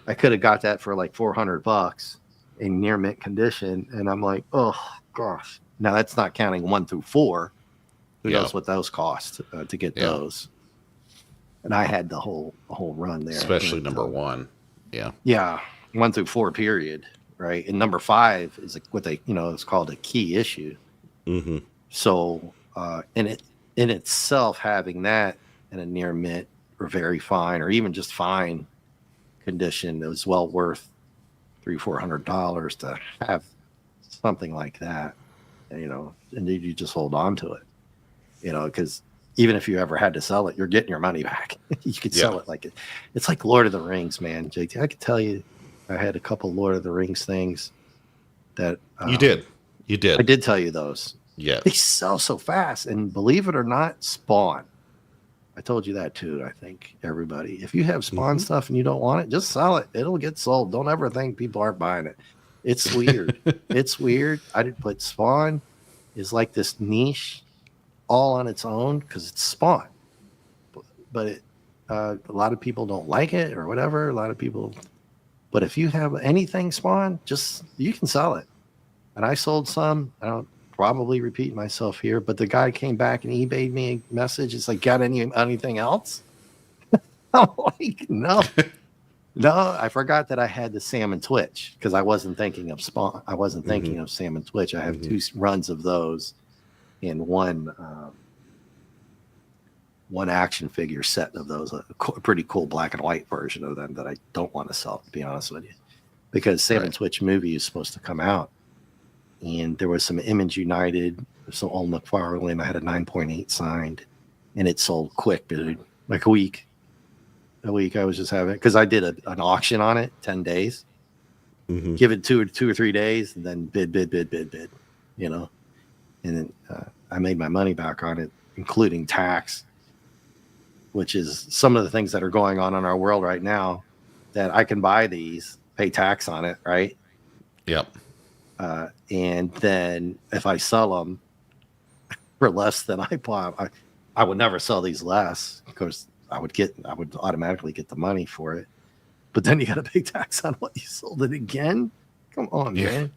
I could have got that for like $400 in near mint condition, and I'm like, oh gosh. Now that's not counting 1 through 4. Who knows what those cost to get those? And I had the whole run there, especially number 1. Yeah, 1 through 4 period, right? And number 5 is what they, it's called a key issue. Mm-hmm. So, in itself, having that in a near mint or very fine, or even just fine condition, it was well worth $300-400 to have something like that, and you just hold on to it, because even if you ever had to sell it, you're getting your money back. You could sell it like it's like Lord of the Rings, man. JT, I could tell you, I had a couple Lord of the Rings things that you did. I did tell you those. Yeah, they sell so fast, and believe it or not, Spawn. I told you that too. I think everybody, if you have Spawn stuff and you don't want it, just sell it. It'll get sold. Don't ever think people aren't buying it. It's weird. It's weird. But Spawn is like this niche all on its own because it's Spawn. But a lot of people don't like it or whatever. A lot of people. But if you have anything Spawn, you can sell it. And I sold some. I don't probably repeat myself here, but the guy came back and eBayed me a message. It's like, got anything else? I'm like, no. I forgot that I had the Salmon Twitch because I wasn't thinking of Spawn. I wasn't thinking of Salmon Twitch. I have 2 runs of those and one action figure set of those, a pretty cool black and white version of them that I don't want to sell, to be honest with you, because Salmon Twitch movie is supposed to come out. And there was some Image United, some old McFarlane. I had a 9.8 signed, and it sold quick, dude. Like a week. I was just having it because I did an auction on it, 10 days. Give it two or 3 days, and then bid. And then I made my money back on it, including tax, which is some of the things that are going on in our world right now. That I can buy these, pay tax on it, right? Yep. And then if I sell them for less than I bought, I would never sell these less. Of course, I would automatically get the money for it. But then you got to pay tax on what you sold it again. Come on, man.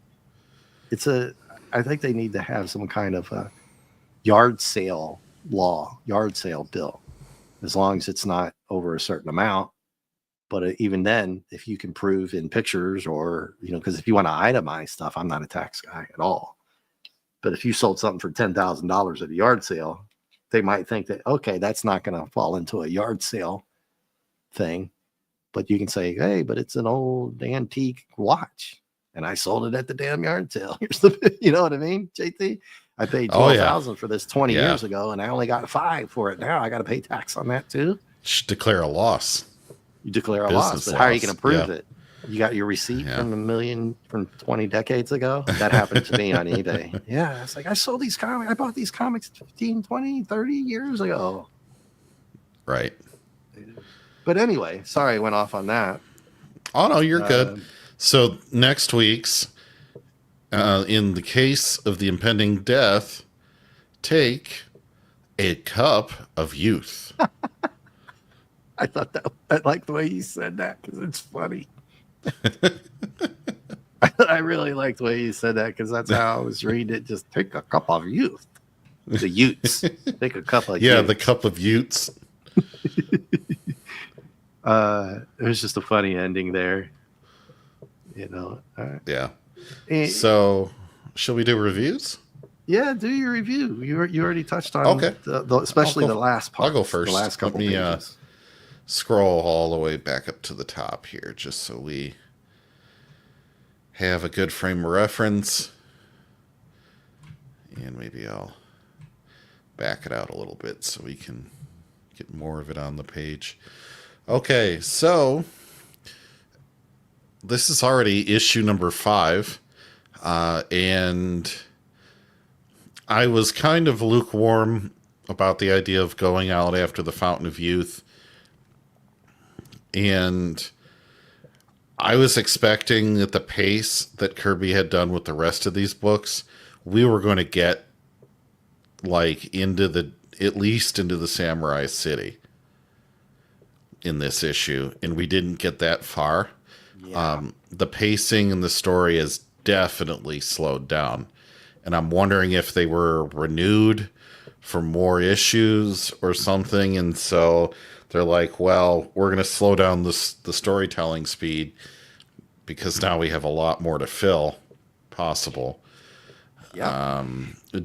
I think they need to have some kind of a yard sale bill, as long as it's not over a certain amount. But even then, if you can prove in pictures or, because if you want to itemize stuff, I'm not a tax guy at all. But if you sold something for $10,000 at a yard sale, they might think that, okay, that's not going to fall into a yard sale thing. But you can say, hey, but it's an old antique watch, and I sold it at the damn yard sale. Here's the, you know what I mean, JT? I paid $12,000 for this 20 years ago, and I only got $5,000 for it now. I got to pay tax on that too. Just declare a loss. You declare a loss, but how are you going to prove it? You got your receipt from 20 decades ago? That happened to me on eBay. Yeah, it's like, I sold these comics. I bought these comics 15, 20, 30 years ago. Right. But anyway, sorry I went off on that. Oh, no, you're good. So next week's, in the case of the impending death, take a cup of youth. I like the way you said that because it's funny. I really like the way you said that because that's how I was reading it. Just take a cup of youth. The Utes. Take a cup of youth. Yeah, the cup of Utes. It was just a funny ending there. Yeah. So, shall we do reviews? Yeah, do your review. You already touched on especially the last part. I'll go first. The last couple pages. Scroll all the way back up to the top here just so we have a good frame of reference. And maybe I'll back it out a little bit so we can Get more of it on the page. Okay, so this is already issue number 5. And I was kind of lukewarm about the idea of going out after the Fountain of Youth. And I was expecting that the pace that Kirby had done with the rest of these books, we were going to get like at least into the Samurai City in this issue. And we didn't get that far. Yeah. The pacing in the story has definitely slowed down. And I'm wondering if they were renewed for more issues or something. And so they're like, well, we're going to slow down the storytelling speed because now we have a lot more to fill possible. Yeah.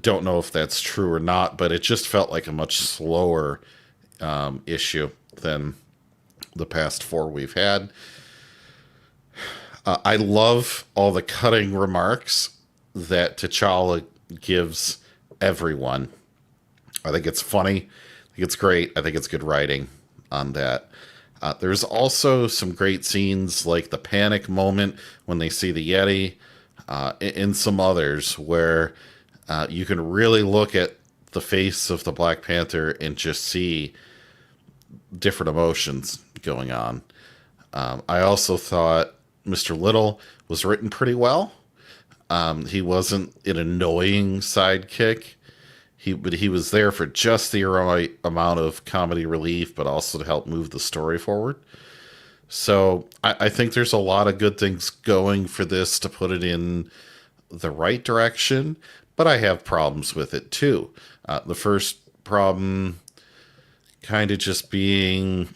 Don't know if that's true or not, but it just felt like a much slower issue than the past 4 we've had. I love all the cutting remarks that T'Challa gives everyone. I think it's funny. I think it's great. I think it's good writing on that. There's also some great scenes like the panic moment when they see the Yeti, and some others where you can really look at the face of the Black Panther and just see different emotions going on. I also thought Mr. Little was written pretty well. He wasn't an annoying sidekick. But he was there for just the right amount of comedy relief, but also to help move the story forward. So I think there's a lot of good things going for this to put it in the right direction, but I have problems with it too. The first problem kind of just being,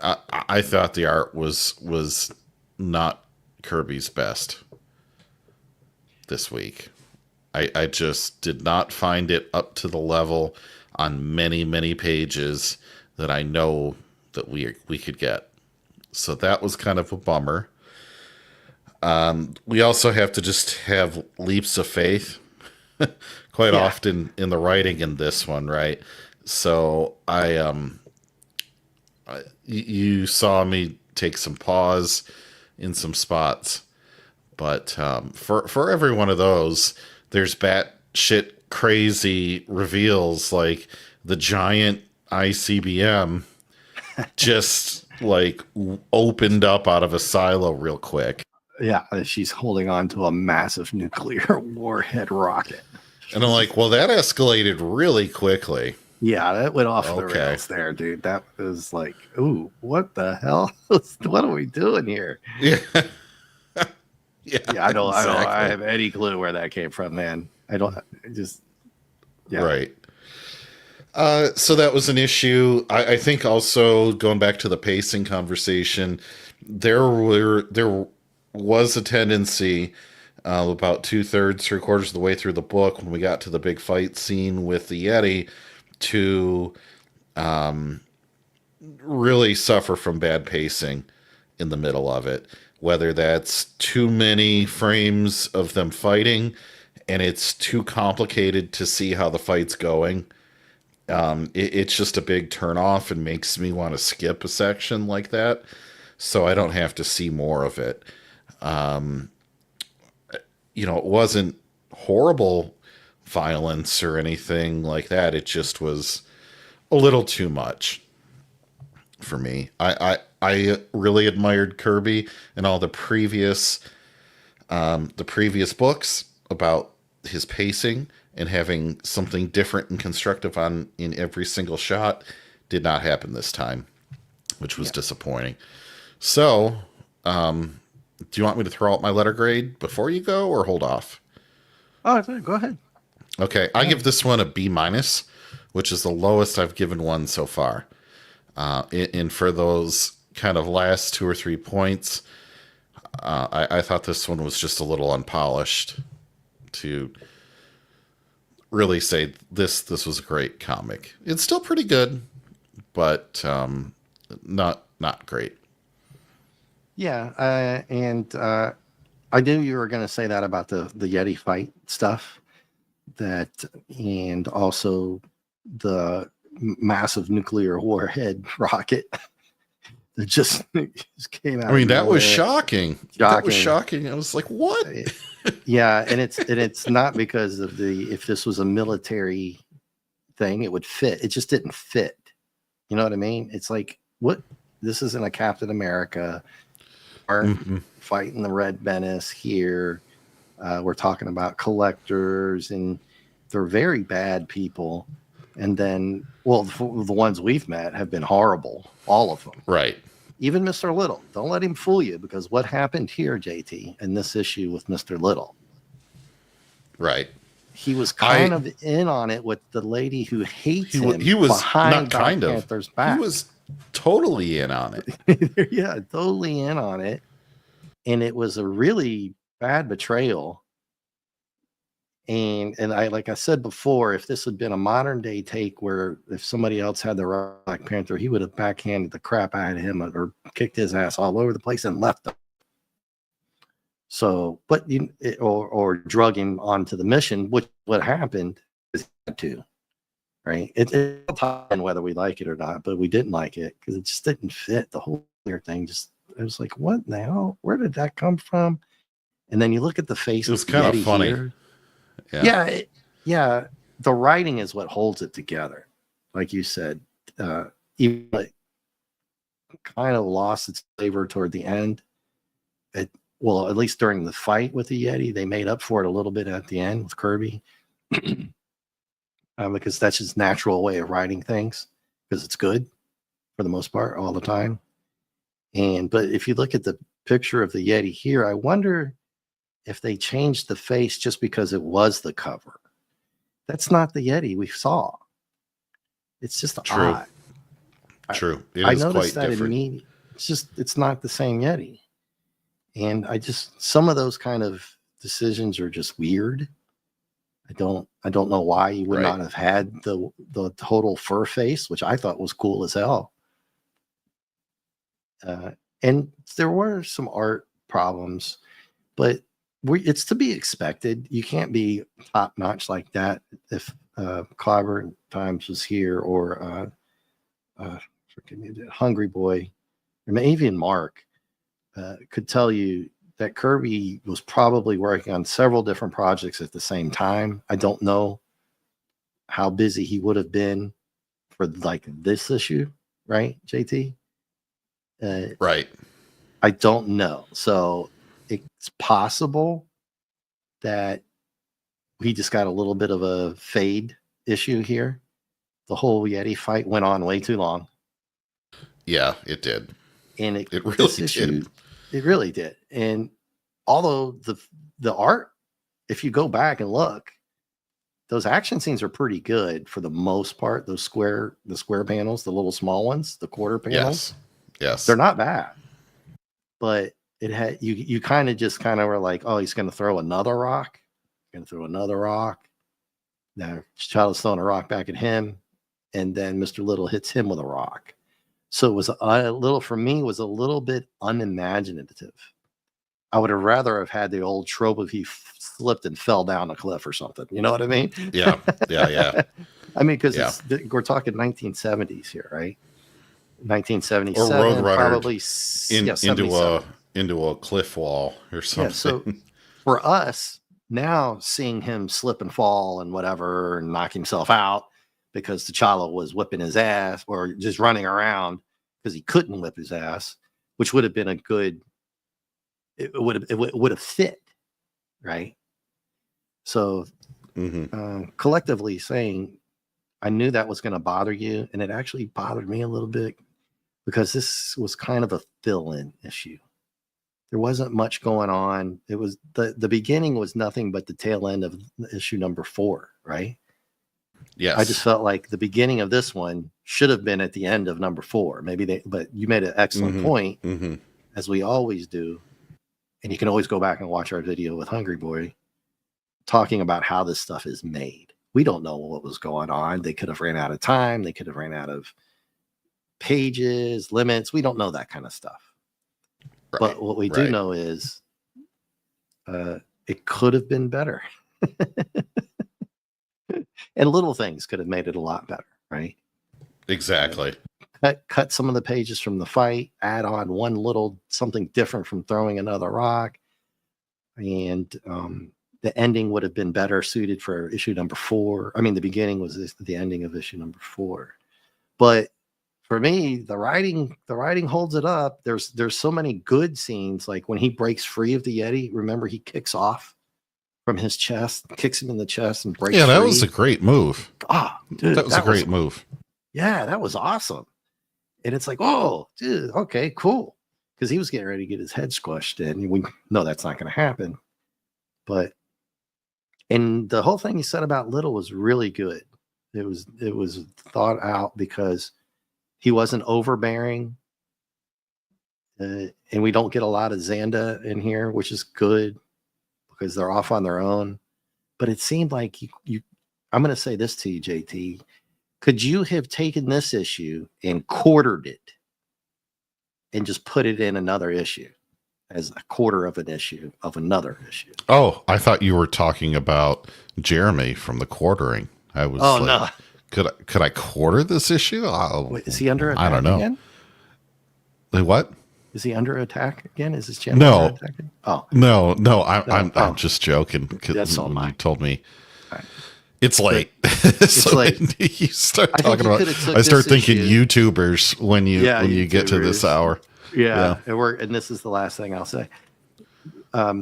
I thought the art was not Kirby's best this week. I just did not find it up to the level on many, many pages that I know that we could get. So that was kind of a bummer. We also have to just have leaps of faith quite often in the writing in this one, right? So you saw me take some pause in some spots, but for every one of those, there's batshit crazy reveals like the giant ICBM just like opened up out of a silo real quick. Yeah, she's holding on to a massive nuclear warhead rocket. And I'm like, well, that escalated really quickly. Yeah, that went off the rails there, dude. That was like, ooh, what the hell? What are we doing here? Yeah. I don't have any clue where that came from, man. Right. So that was an issue. I think also going back to the pacing conversation, there was a tendency about 2/3, 3/4 of the way through the book when we got to the big fight scene with the Yeti to really suffer from bad pacing in the middle of it. Whether that's too many frames of them fighting and it's too complicated to see how the fight's going. It's just a big turnoff and makes me want to skip a section like that so I don't have to see more of it. It wasn't horrible violence or anything like that. It just was a little too much for me. I really admired Kirby and all the previous books about his pacing and having something different and constructive in every single shot. Did not happen this time, which was disappointing. So, do you want me to throw out my letter grade before you go or hold off? Oh, go ahead. Okay. I give this one a B-, which is the lowest I've given one so far. And for those kind of last 2 or 3 points, I thought this one was just a little unpolished to really say this was a great comic. It's still pretty good, but not great. Yeah, and I knew you were going to say that about the Yeti fight stuff, and also the massive nuclear warhead rocket that just came out. I mean, of that was nowhere. shocking. That was shocking. I was like, what? Yeah, and it's not because of if this was a military thing, it would fit. It just didn't fit. You know what I mean? It's like, what? This isn't a Captain America. Aren't fighting the Red Menace here. We're talking about collectors, and they're very bad people. And then, well, the ones we've met have been horrible. All of them. Right. Even Mr. Little. Don't let him fool you, because what happened here, JT, in this issue with Mr. Little? Right. He was kind of in on it with the lady who hates him. He was behind not kind Black of. Panther's back. He was totally in on it. Yeah, totally in on it. And it was a really bad betrayal. And I, like I said before, if this had been a modern day take where if somebody else had the Black Panther, he would have backhanded the crap out of him or kicked his ass all over the place and left him. So, but or drug him onto the mission, which what happened is to, right? It's time whether we like it or not, but we didn't like it because it just didn't fit. The whole thing just, it was like, what in the hell? Where did that come from? And then you look at the face. It was kind of funny. Here. Yeah. The writing is what holds it together. Like you said, even it kind of lost its flavor toward the end. Well, at least during the fight with the Yeti, they made up for it a little bit at the end with Kirby. Because that's his natural way of writing things, because it's good for the most part all the time. But if you look at the picture of the Yeti here, I wonder if they changed the face just because it was the cover. That's not the Yeti we saw. It's just odd. True. I noticed that immediately. It's not the same Yeti. And some of those kind of decisions are just weird. I don't know why you would not have had the total fur face, which I thought was cool as hell. And there were some art problems, but it's to be expected. You can't be top notch like that if Clobber Times was here, or forgive me, Hungry Boy, or even Mark could tell you that Kirby was probably working on several different projects at the same time. I don't know how busy he would have been for like this issue, right, JT? Right. I don't know. So it's possible that he just got a little bit of a fade issue here. The whole Yeti fight went on way too long. Yeah, it did. And it really did. It really did. And although the art, if you go back and look, those action scenes are pretty good for the most part. The square panels, the little small ones, the quarter panels. Yes. They're not bad. But it had you kind of were like, oh, he's going to throw another rock. Going to throw another rock. Now T'Challa's throwing a rock back at him, and then Mr. Little hits him with a rock. So it was a little bit unimaginative. I would have rather have had the old trope of he slipped and fell down a cliff or something. You know what I mean? Yeah. I mean, because we're talking 1970s here, right? 1977, or Roadrunner, probably into a cliff wall or something. Yeah, so for us now, seeing him slip and fall and whatever and knock himself out because T'Challa was whipping his ass or just running around because he couldn't whip his ass, which would have been a good. It would have fit, right? So collectively saying, I knew that was going to bother you, and it actually bothered me a little bit because this was kind of a fill-in issue. There wasn't much going on. It was the beginning was nothing but the tail end of issue number 4, right? Yes. I just felt like the beginning of this one should have been at the end of number 4. But you made an excellent point, as we always do. And you can always go back and watch our video with Hungry Boy talking about how this stuff is made. We don't know what was going on. They could have ran out of time. They could have ran out of pages, limits. We don't know that kind of stuff. Right, but what we do know is it could have been better. And little things could have made it a lot better, right? Exactly. Cut some of the pages from the fight, add on one little something different from throwing another rock, and the ending would have been better suited for issue number 4. I mean, the beginning was the ending of issue number 4, but for me, the writing holds it up. There's so many good scenes, like when he breaks free of the Yeti. Remember, he kicks off from his chest, kicks him in the chest, and breaks. Yeah, that free. was a great move. Oh, dude, that was a great move. Yeah, that was awesome. And it's like, oh, dude, okay, cool. Because he was getting ready to get his head squished in. We know that's not going to happen. But, and the whole thing he said about Little was really good. It was thought out because he wasn't overbearing. And we don't get a lot of Xanda in here, which is good because they're off on their own. But it seemed like I'm going to say this to you, JT. Could you have taken this issue and quartered it and just put it in another issue as a quarter of an issue of another issue? Oh, I thought you were talking about Jeremy from the quartering. I was no. Could I quarter this issue? Wait, is he under attack? I don't know. Again? What? Is he under attack again? Is his channel no. under attack again? Oh. No, I'm just joking. That's all mine. You told me. Right. It's late. It's late. You start talking about. I start thinking issue. YouTubers when you get to this hour. Yeah. And this is the last thing I'll say. I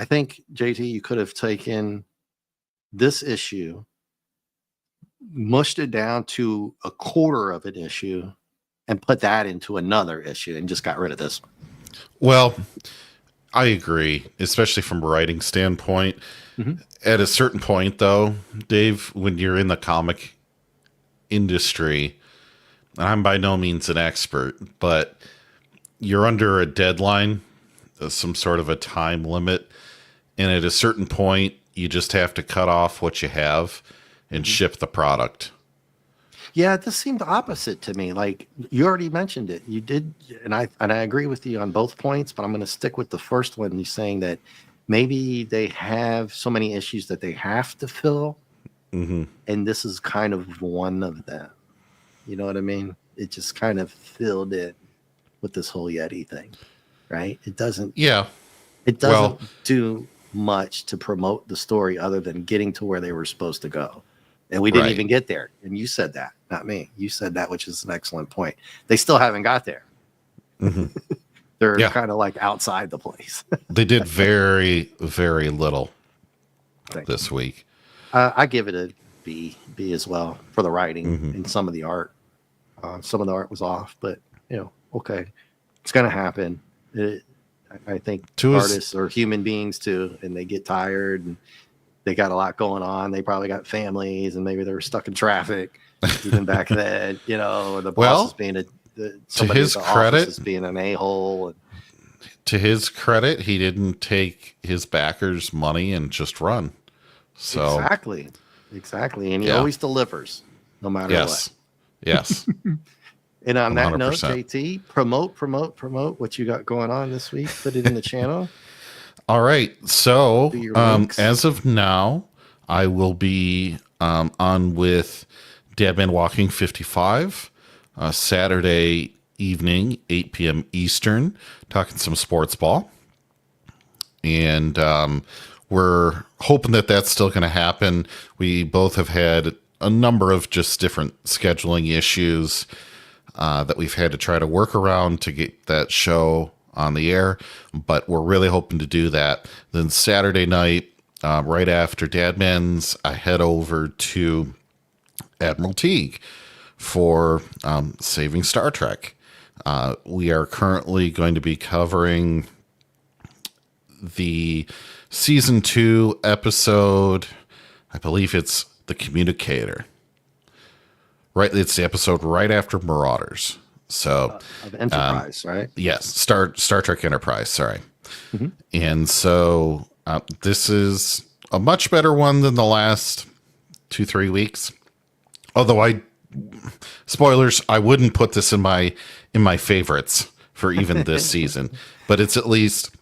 think, JT, you could have taken this issue, mushed it down to a quarter of an issue, and put that into another issue and just got rid of this one. Well, I agree, especially from a writing standpoint. Mm-hmm. At a certain point, though, Dave, when you're in the comic industry, and I'm by no means an expert, but you're under a deadline, some sort of a time limit, and at a certain point, you just have to cut off what you have and ship the product. Yeah, this seemed opposite to me. Like you already mentioned it. You did, and I agree with you on both points, but I'm going to stick with the first one. You're saying that maybe they have so many issues that they have to fill, and this is kind of one of them. You know what I mean? It just kind of filled it with this whole Yeti thing, right? It doesn't. Yeah. It doesn't do much to promote the story other than getting to where they were supposed to go. And we didn't even get there. And you said that, not me. You said that, which is an excellent point. They still haven't got there. They're kind of like outside the place. They did very, very little this week. I give it a B as well for the writing and some of the art. Some of the art was off, but okay, it's going to happen. I think artists are human beings too, and they get tired and they got a lot going on. They probably got families, and maybe they were stuck in traffic even back then. Or the boss is being to his credit, is being an a-hole. To his credit, he didn't take his backers' money and just run. So exactly, and he always delivers, no matter what. Yes. And on 100%. That note, JT, promote what you got going on this week. Put it in the channel. All right. So as of now, I will be on with Deadman Walking 55 Saturday evening, 8 p.m. Eastern, talking some sports ball. And we're hoping that that's still going to happen. We both have had a number of just different scheduling issues that we've had to try to work around to get that show on the air, but we're really hoping to do that. Then Saturday night, right after Dadman's, I head over to Admiral Teague for Saving Star Trek. We are currently going to be covering the season 2 episode, I believe it's The Communicator. Right, it's the episode right after Marauders. So of Enterprise, right? Yes, Star Trek Enterprise. Sorry, and so this is a much better one than the last 2-3 weeks. Although spoilers, I wouldn't put this in my favorites for even this season, but it's at least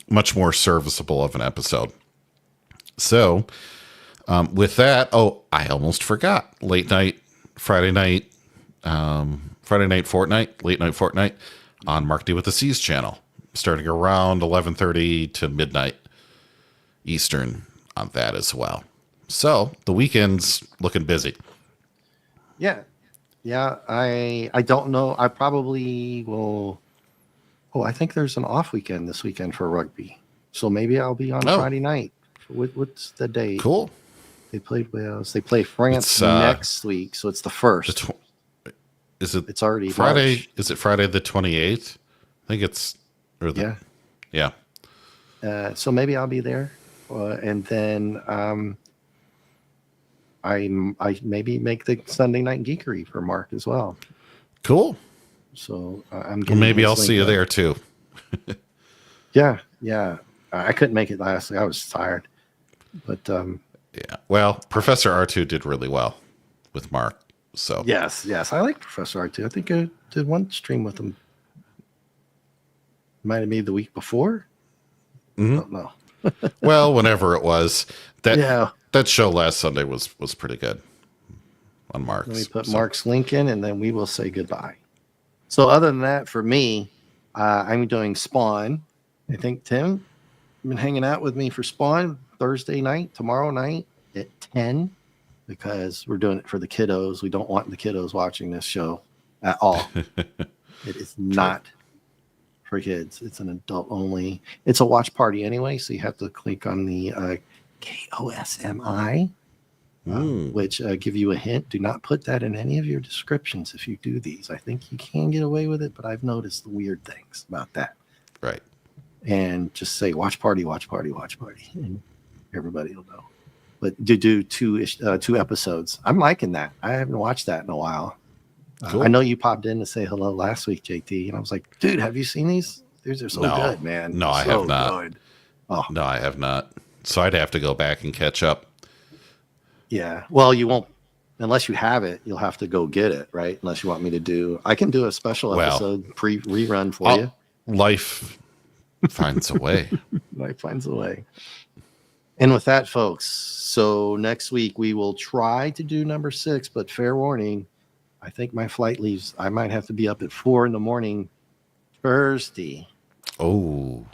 much more serviceable of an episode. So with that, I almost forgot. Late night Friday night Fortnite, late night Fortnite on Mark D with the C's channel, starting around 11:30 to midnight Eastern on that as well. So the weekend's looking busy. Yeah. Yeah. I don't know. I probably will. Oh, I think there's an off weekend this weekend for rugby. So maybe I'll be on Friday night. What's the date? Cool. They play Wales. They play France It's, next week. So it's the first. Is it? It's already Friday. March. Is it Friday the 28th? I think it's. Yeah. So maybe I'll be there. And then I maybe make the Sunday night geekery for Mark as well. Cool. So maybe I'll see you there too. Yeah. I couldn't make it last week. I was tired, but yeah. Well, Professor R2 did really well with Mark. So yes, I like Professor R2. I think I did one stream with him. Might have made the week before. Mm-hmm. I don't know. Well, whenever it was, that show last Sunday was pretty good on Mark's. Let me put Mark's link in, and then we will say goodbye. So other than that, for me, I'm doing Spawn. I think Tim been hanging out with me for Spawn Thursday night, tomorrow night at 10, because we're doing it for the kiddos. We don't want the kiddos watching this show at all. It is not for kids. It's an adult only. It's a watch party anyway, so you have to click on the KOSMI, which give you a hint. Do not put that in any of your descriptions if you do these. I think you can get away with it, but I've noticed weird things about that. Right. And just say watch party, and everybody will know. But do two episodes. I'm liking that. I haven't watched that in a while. Cool. I know you popped in to say hello last week, JT, and I was like, dude, have you seen these? These are so good, man. No, I have not. Good. Oh. No, I have not. So I'd have to go back and catch up. Yeah. Well, you won't, unless you have it, you'll have to go get it, right? Unless you want me to do, I can do a special episode rerun for you. Life finds a way. Life finds a way. And with that, folks, so next week we will try to do number 6, but fair warning, I think my flight leaves. I might have to be up at 4 a.m. Thursday. Oh.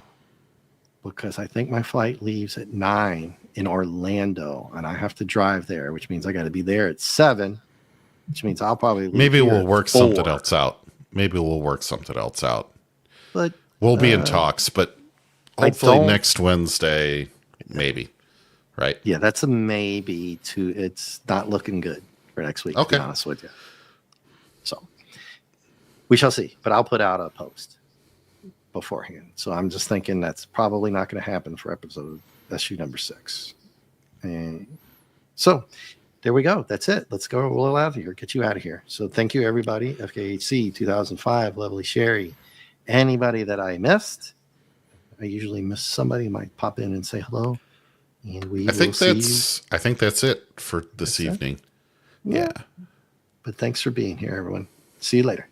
Because I think my flight leaves at 9 in Orlando, and I have to drive there, which means I got to be there at 7, which means I'll probably maybe we'll work something else out. But we'll be in talks, but hopefully next Wednesday, maybe. Right? Yeah, that's a maybe. It's not looking good for next week, to be honest with you. So we shall see, but I'll put out a post beforehand. So I'm just thinking that's probably not going to happen for episode SU number 6. And so there we go. That's it. Let's go roll out of here. Get you out of here. So thank you, everybody. FKHC 2005, Lovely Sherry. Anybody that I missed, I usually miss somebody, might pop in and say hello. And I think that's it for this evening. Yeah. But thanks for being here, everyone. See you later.